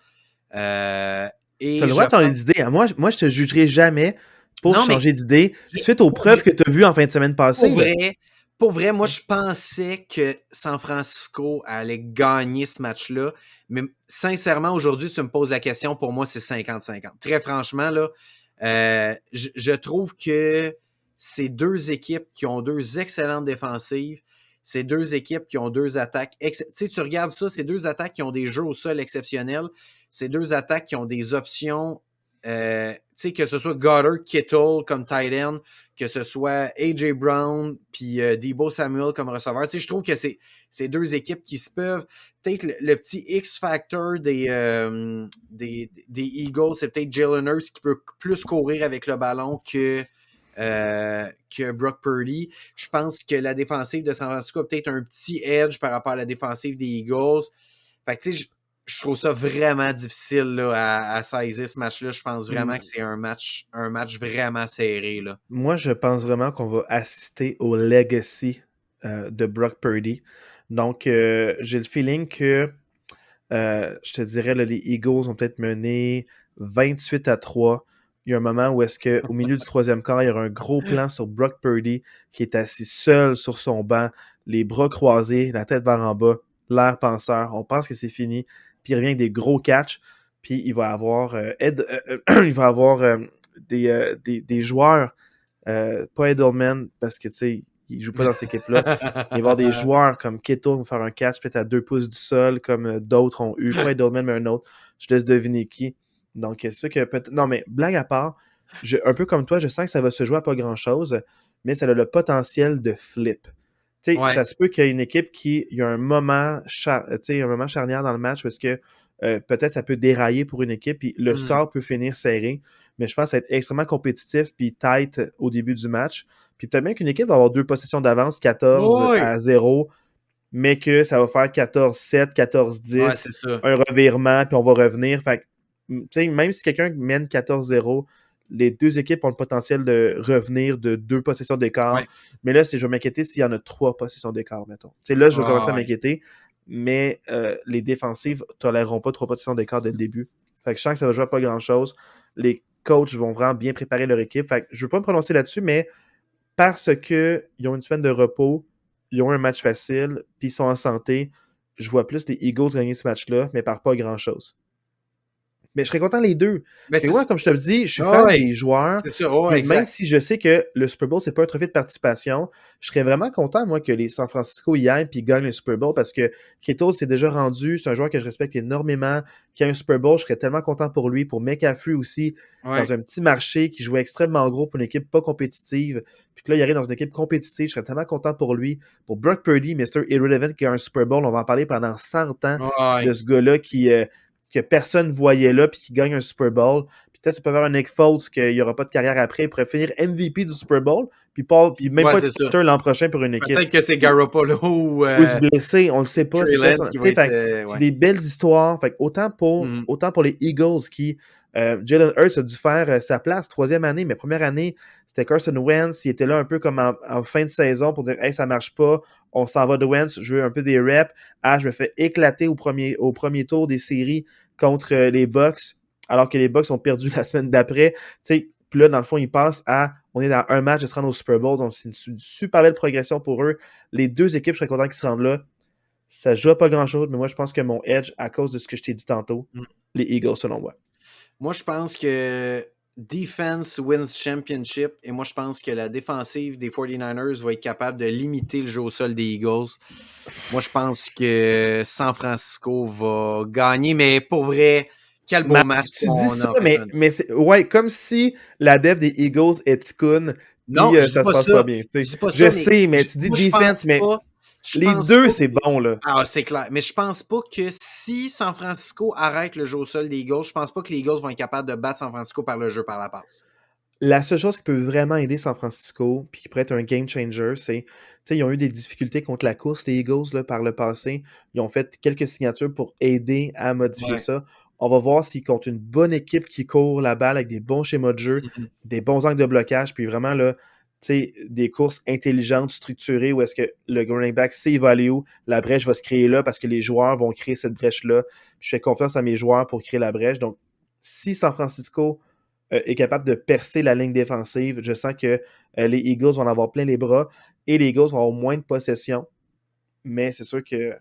Tu as Et le je droit de changer pense... d'idée. Moi, je te jugerai jamais pour Non, mais changer d'idée suite aux pour vrai, preuves que tu as vues en fin de semaine pour passée. Là. vrai, pour vrai, moi, je pensais que San Francisco allait gagner ce match-là. Mais sincèrement, aujourd'hui, tu me poses la question, pour moi, c'est 50-50. Très franchement, là, je trouve que ces deux équipes qui ont deux excellentes défensives, ces deux équipes qui ont deux attaques. Tu sais, tu regardes ça, ces deux attaques qui ont des jeux au sol exceptionnels, ces deux attaques qui ont des options, tu sais, que ce soit Goddard, Kittle comme tight end, que ce soit A.J. Brown puis Deebo Samuel comme receveur. Tu sais, je trouve que c'est deux équipes qui se peuvent. Peut-être le petit X-factor des Eagles, c'est peut-être Jalen Hurts qui peut plus courir avec le ballon que Brock Purdy. Je pense que la défensive de San Francisco a peut-être un petit edge par rapport à la défensive des Eagles. Fait que tu sais, je trouve ça vraiment difficile là, à saisir ce match-là. Je pense vraiment que c'est un match vraiment serré. Là. Moi, je pense vraiment qu'on va assister au legacy de Brock Purdy. Donc, j'ai le feeling que, je te dirais, là, les Eagles ont peut-être mené 28-3. Il y a un moment où est-ce qu'au milieu du troisième quart, il y aura un gros plan sur Brock Purdy qui est assis seul sur son banc, les bras croisés, la tête vers en bas, l'air penseur. On pense que c'est fini. Puis il revient avec des gros catchs. Puis il va avoir, il va avoir des joueurs, pas Edelman, parce que tu sais, il joue pas dans cette équipe-là. Il va y avoir des joueurs comme Kittle qui vont faire un catch peut-être à 2 pouces du sol, comme d'autres ont eu. Pas Edelman, mais un autre. Je te laisse deviner qui. Donc, c'est sûr que peut-être. Non, mais blague à part, un peu comme toi, je sens que ça va se jouer à pas grand-chose, mais ça a le potentiel de flip. Tu sais, Ouais. ça se peut qu'il y ait une équipe il y a un moment, un moment charnière dans le match parce que peut-être ça peut dérailler pour une équipe, puis le score peut finir serré, mais je pense que ça va être extrêmement compétitif puis tight au début du match. Puis peut-être bien qu'une équipe va avoir 2 possessions d'avance, 14 Oui. à 0, mais que ça va faire 14-7, Ouais, 14-10, c'est ça. un revirement, puis on va revenir. Fait que, tu sais, même si quelqu'un mène 14-0, les deux équipes ont le potentiel de revenir de 2 possessions d'écart. Ouais. Mais là, je vais m'inquiéter s'il y en a 3 possessions d'écart, mettons. T'sais, là, je vais commencer à Ouais. m'inquiéter, mais les défensives ne toléreront pas 3 possessions d'écart dès le début. Fait que je sens que ça va jouer à pas grand-chose. Les coachs vont vraiment bien préparer leur équipe. Fait que je ne veux pas me prononcer là-dessus, mais parce qu'ils ont une semaine de repos, ils ont un match facile, puis ils sont en santé, je vois plus les Eagles gagner ce match-là, mais par pas grand-chose. Mais je serais content les deux. Mais Fait que moi, comme je te le dis, je suis fan ouais, des joueurs. c'est ça, ouais, Puis même exact. si je sais que le Super Bowl, c'est pas un trophée de participation, je serais vraiment content, moi, que les San Francisco y aillent puis gagnent le Super Bowl parce que Kittle s'est déjà rendu. C'est un joueur que je respecte énormément. Qui a un Super Bowl, je serais tellement content pour lui. Pour McCaffrey aussi, Ouais. dans un petit marché qui jouait extrêmement gros pour une équipe pas compétitive. Puis que là, il arrive dans une équipe compétitive. Je serais tellement content pour lui. Pour Brock Purdy, Mr. Irrelevant, qui a un Super Bowl, on va en parler pendant 100 ans Ouais. de ce gars-là que personne voyait là, puis qui gagne un Super Bowl. Puis peut-être ça peut avoir un Nick Foles qu'il n'y aura pas de carrière après. Il pourrait finir MVP du Super Bowl, puis même Ouais, pas c'est être ça. starter l'an prochain pour une équipe. Peut-être que c'est Garoppolo ou Ou se blesser, on le sait pas. Trey C'est peut-être Lance qui va fait, être. c'est Ouais. des belles histoires. Fait, autant pour les Eagles qui. Jalen Hurts a dû faire sa place, 3e année, mais première année, c'était Carson Wentz. Il était là un peu comme en fin de saison pour dire hey, ça marche pas, on s'en va de Wentz, je veux un peu des reps. Ah, je me fais éclater au premier tour des séries contre les Bucks, alors que les Bucks ont perdu la semaine d'après. Puis là, dans le fond, ils passent à on est dans un match de se rendre au Super Bowl, donc c'est une super belle progression pour eux. Les deux équipes, je serais content qu'ils se rendent là. Ça joue à pas grand-chose, mais moi, je pense que mon edge, à cause de ce que je t'ai dit tantôt, les Eagles, selon moi. Moi, je pense que defense wins championship et moi, je pense que la défensive des 49ers va être capable de limiter le jeu au sol des Eagles. Moi, je pense que San Francisco va gagner, mais pour vrai, quel beau match tu qu'on dis a ça, en fait. mais c'est ouais, comme si la def des Eagles est ticoun, Non, puis je dis ça se pas passe ça. pas bien. Je dis pas Je ça, mais sais, mais tu dis moi, je defense, pense mais pas. les deux, c'est bon, là. Ah, c'est clair. Mais je pense pas que si San Francisco arrête le jeu au sol des Eagles, je pense pas que les Eagles vont être capables de battre San Francisco par le jeu par la passe. La seule chose qui peut vraiment aider San Francisco, puis qui pourrait être un game changer, c'est, ils ont eu des difficultés contre la course, les Eagles, là, par le passé. Ils ont fait quelques signatures pour aider à modifier ça. On va voir s'ils comptent une bonne équipe qui court la balle avec des bons schémas de jeu, des bons angles de blocage, puis vraiment, là, des courses intelligentes, structurées, où est-ce que le running back sait il va aller où, la brèche va se créer là, parce que les joueurs vont créer cette brèche-là. Puis je fais confiance à mes joueurs pour créer la brèche. Donc, si San Francisco est capable de percer la ligne défensive. Je sens que les Eagles vont en avoir plein les bras et les Eagles vont avoir moins de possession. Mais c'est sûr que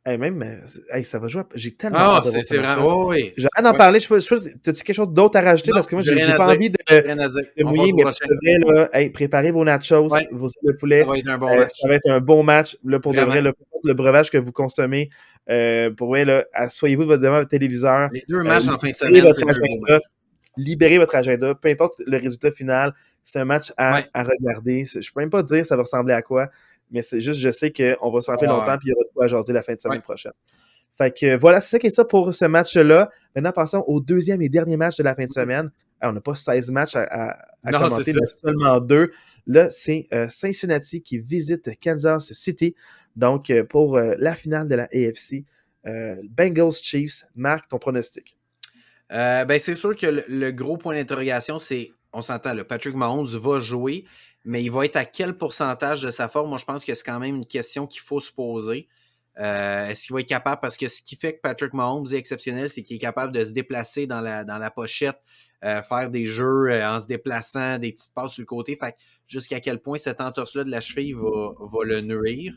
ça va jouer. J'ai tellement hâte de voir ce c'est match-là. vraiment. Oui. J'ai hâte d'en parler. Je sais pas, t'as-tu quelque chose d'autre à rajouter? Non, parce que moi, j'ai j'ai rien pas à envie dire. de Rien à dire. de On mouiller, passe au mais prochain. pour de vrai, là, préparez vos nachos, Ouais. vos ailes de poulet. Ça va être un bon match. Ça va être un bon match. Là, pour Vraiment. de vrai, le breuvage que vous consommez. Pour vrai, là, soyez-vous devant votre téléviseur. Les deux matchs en fin de semaine, c'est deux bons matchs. Libérez votre agenda, peu importe le résultat final, c'est un match à regarder. Je peux même pas dire ça va ressembler à quoi, mais c'est juste, je sais qu'on va se rappeler longtemps puis il y aura de quoi à jaser la fin de semaine prochaine. Fait que voilà, c'est ça qui est ça pour ce match-là. Maintenant, passons au deuxième et dernier match de la fin de semaine. On n'a pas 16 matchs à commenter, mais seulement 2. Là, c'est Cincinnati qui visite Kansas City. Donc, pour la finale de la AFC, Bengals Chiefs. Marc, ton pronostic? C'est sûr que le gros point d'interrogation, c'est, on s'entend, le Patrick Mahomes va jouer, mais il va être à quel pourcentage de sa forme? Moi, je pense que c'est quand même une question qu'il faut se poser. Est-ce qu'il va être capable? Parce que ce qui fait que Patrick Mahomes est exceptionnel, c'est qu'il est capable de se déplacer dans la pochette, faire des jeux en se déplaçant, des petites passes sur le côté. Fait que jusqu'à quel point cette entorse-là de la cheville va le nuire.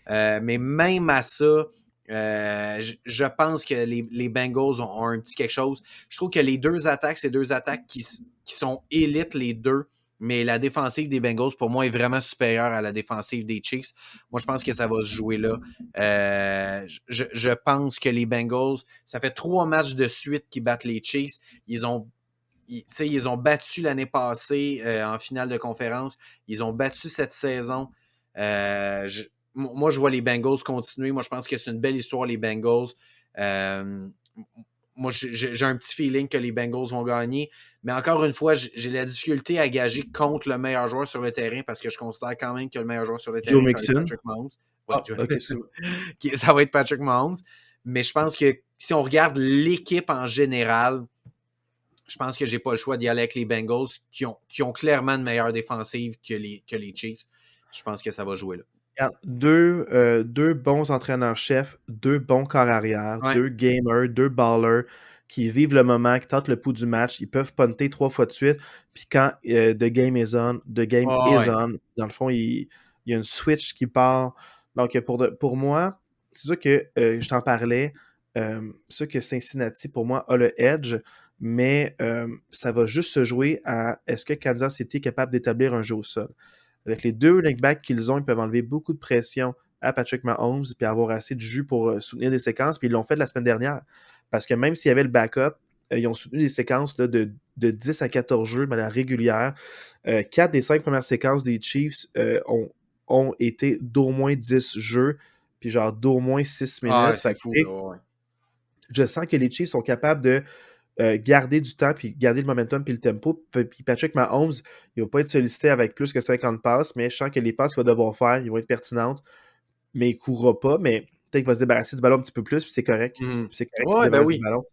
Mais même à ça, je pense que les Bengals ont un petit quelque chose. Je trouve que les deux attaques, c'est deux attaques qui sont élites, les deux. Mais la défensive des Bengals, pour moi, est vraiment supérieure à la défensive des Chiefs. Moi, je pense que ça va se jouer là. Je pense que les Bengals, ça fait 3 matchs de suite qu'ils battent les Chiefs. Ils ont battu l'année passée en finale de conférence. Ils ont battu cette saison. Moi, je vois les Bengals continuer. Moi, je pense que c'est une belle histoire, les Bengals. Moi, j'ai un petit feeling que les Bengals vont gagner. Mais encore une fois, j'ai la difficulté à gager contre le meilleur joueur sur le terrain parce que je considère quand même que le meilleur joueur sur le terrain, ça va être Patrick Mahomes. Ouais, ça va être Patrick Mahomes. Mais je pense que si on regarde l'équipe en général, je pense que j'ai pas le choix d'y aller avec les Bengals qui ont clairement une meilleure défensive que les Chiefs. Je pense que ça va jouer là. Regarde, deux bons entraîneurs-chefs, deux bons corps arrière, Ouais. deux gamers, deux ballers qui vivent le moment, qui tentent le pouls du match. Ils peuvent punter 3 fois de suite. Puis quand the game is on, the game Oh, is ouais. on. Dans le fond, il y a une switch qui part. Donc, pour moi, c'est sûr que je t'en parlais. C'est sûr que Cincinnati, pour moi, a le edge. Mais ça va juste se jouer à est-ce que Kansas City est capable d'établir un jeu au sol. Avec les deux running backs qu'ils ont, ils peuvent enlever beaucoup de pression à Patrick Mahomes puis avoir assez de jus pour soutenir des séquences. Puis ils l'ont fait la semaine dernière. Parce que même s'il y avait le backup, ils ont soutenu des séquences là, de 10 à 14 jeux de manière régulière. 4 des 5 premières séquences des Chiefs ont été d'au moins 10 jeux, puis genre d'au moins 6 Ah, minutes. c'est Fait que, fou, là, ouais. je sens que les Chiefs sont capables de garder du temps, puis garder le momentum, puis le tempo. Puis Patrick Mahomes, il ne va pas être sollicité avec plus que 50 passes, mais je sens que les passes qu'il va devoir faire, ils vont être pertinentes, mais il ne courra pas, mais peut-être qu'il va se débarrasser du ballon un petit peu plus, puis c'est correct. Mhm. Puis c'est correct qu'il se Ouais, ben débarrasse du oui. ballon.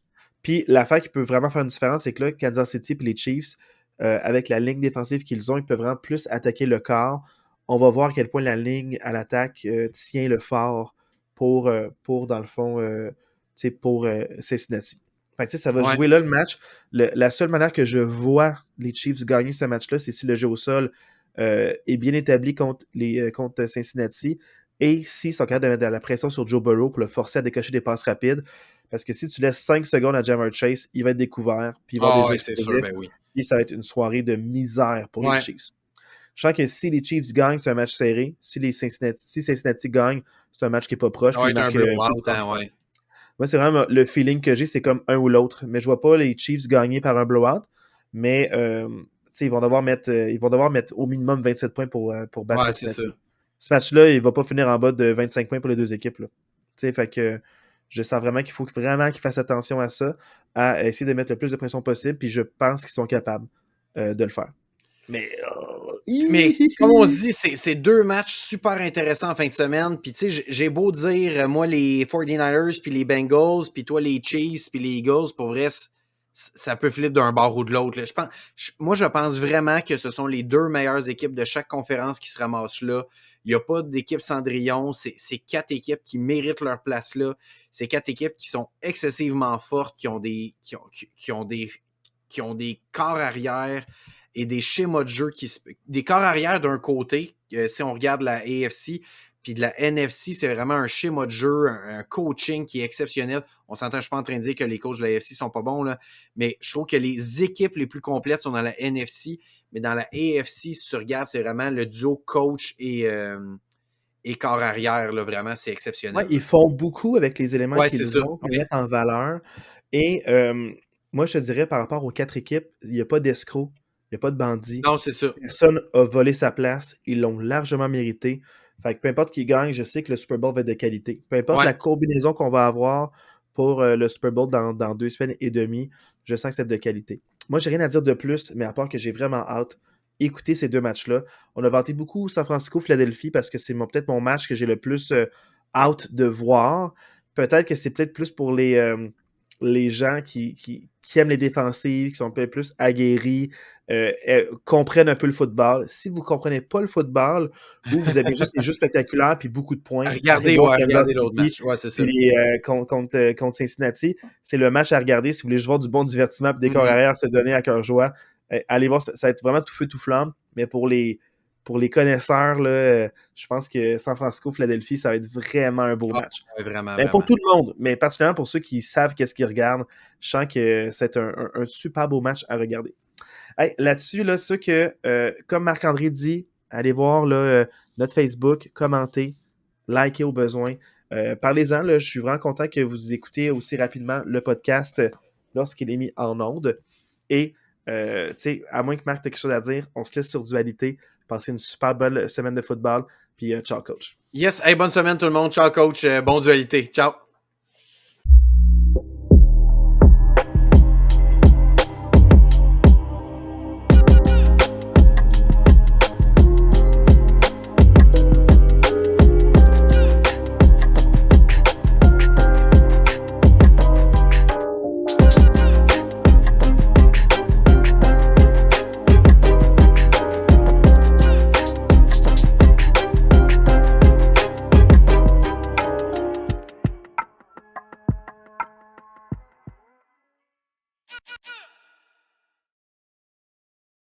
Puis l'affaire qui peut vraiment faire une différence, c'est que là, Kansas City et les Chiefs, avec la ligne défensive qu'ils ont, ils peuvent vraiment plus attaquer le corps. On va voir à quel point la ligne à l'attaque tient le fort pour dans le fond, pour Cincinnati. Fait que, ça va Ouais. jouer là le match. La seule manière que je vois les Chiefs gagner ce match-là, c'est si le jeu au sol est bien établi contre Cincinnati et s'ils sont capables de mettre de la pression sur Joe Burrow pour le forcer à décocher des passes rapides. Parce que si tu laisses 5 secondes à Jamar Chase, il va être découvert, puis il va avoir Ah, des jeux ouais, c'est sûr, explosifs, ben oui. et ça va être une soirée de misère pour les Ouais. Chiefs. Je sens que si les Chiefs gagnent, c'est un match serré. Si Cincinnati gagne, c'est un match qui n'est pas proche, Ça puis va il être un marque plus blowout, de hein, points. ouais. Moi, c'est vraiment le feeling que j'ai, c'est comme un ou l'autre. Mais je vois pas les Chiefs gagner par un blowout. Mais ils vont devoir mettre au minimum 27 points pour battre Ouais, c'est ça. Cincinnati. Ce match-là, il va pas finir en bas de 25 points pour les deux équipes. Là. Fait que je sens vraiment qu'il faut vraiment qu'ils fassent attention à ça, à essayer de mettre le plus de pression possible. Puis je pense qu'ils sont capables de le faire. Mais Mais comme on se dit, c'est deux matchs super intéressants en fin de semaine. Puis tu sais, j'ai beau dire, moi, les 49ers, puis les Bengals, puis toi, les Chiefs, puis les Eagles, pour vrai, ça peut flipper d'un bord ou de l'autre. Là. Moi, je pense vraiment que ce sont les deux meilleures équipes de chaque conférence qui se ramassent là. Il n'y a pas d'équipe Cendrillon. C'est 4 équipes qui méritent leur place là. C'est 4 équipes qui sont excessivement fortes, qui ont des corps arrière et des schémas de jeu des corps arrière d'un côté, si on regarde la AFC, puis de la NFC, c'est vraiment un schéma de jeu, un coaching qui est exceptionnel. On s'entend, je suis pas en train de dire que les coachs de la AFC sont pas bons, là, mais je trouve que les équipes les plus complètes sont dans la NFC, mais dans la AFC, si tu regardes, c'est vraiment le duo coach et corps arrière, là, vraiment, c'est exceptionnel. Ouais, ils font beaucoup avec les éléments Ouais, c'est ça. qu'ils ont, ils Ouais. mettent en valeur. Et moi, je te dirais, par rapport aux 4 équipes, il n'y a pas d'escrocs, il n'y a pas de bandits. Non, c'est ça. Personne a volé sa place. Ils l'ont largement mérité. Fait que peu importe qui gagne, je sais que le Super Bowl va être de qualité. Peu importe Ouais. la combinaison qu'on va avoir pour le Super Bowl dans 2 semaines et demie, je sens que c'est de qualité. Moi, j'ai rien à dire de plus, mais à part que j'ai vraiment hâte d'écouter ces deux matchs-là. On a vanté beaucoup San Francisco-Philadelphie parce que c'est peut-être mon match que j'ai le plus hâte de voir. Peut-être que c'est peut-être plus pour les gens qui aiment les défensives, qui sont un peu plus aguerris, comprennent un peu le football. Si vous ne comprenez pas le football ou vous avez juste les jeux spectaculaires puis beaucoup de points, allez voir Kansas Regardez l'autre City match. Ouais, c'est ça. puis contre Cincinnati. C'est le match à regarder si vous voulez juste voir du bon divertissement et des corps Mhm. arrière se donner à cœur joie. Allez voir, ça va être vraiment tout feu, tout flamme. Mais pour les connaisseurs, là, je pense que San Francisco-Philadelphie, ça va être vraiment un beau Ah, match. ouais, vraiment, Ben, pour vraiment. tout le monde, mais particulièrement pour ceux qui savent qu'est-ce qu'ils regardent, je sens que c'est un super beau match à regarder. Hey, là-dessus, là, ceux que, comme Marc-André dit, allez voir là, notre Facebook, commentez, likez au besoin. Parlez-en, là, je suis vraiment content que vous écoutez aussi rapidement le podcast lorsqu'il est mis en onde. Et, tu sais, à moins que Marc ait quelque chose à dire, on se laisse sur Dualité. Passez une super belle semaine de football. Puis, ciao, coach. Yes, hey, bonne semaine tout le monde. Ciao, coach. Bon dualité. Ciao.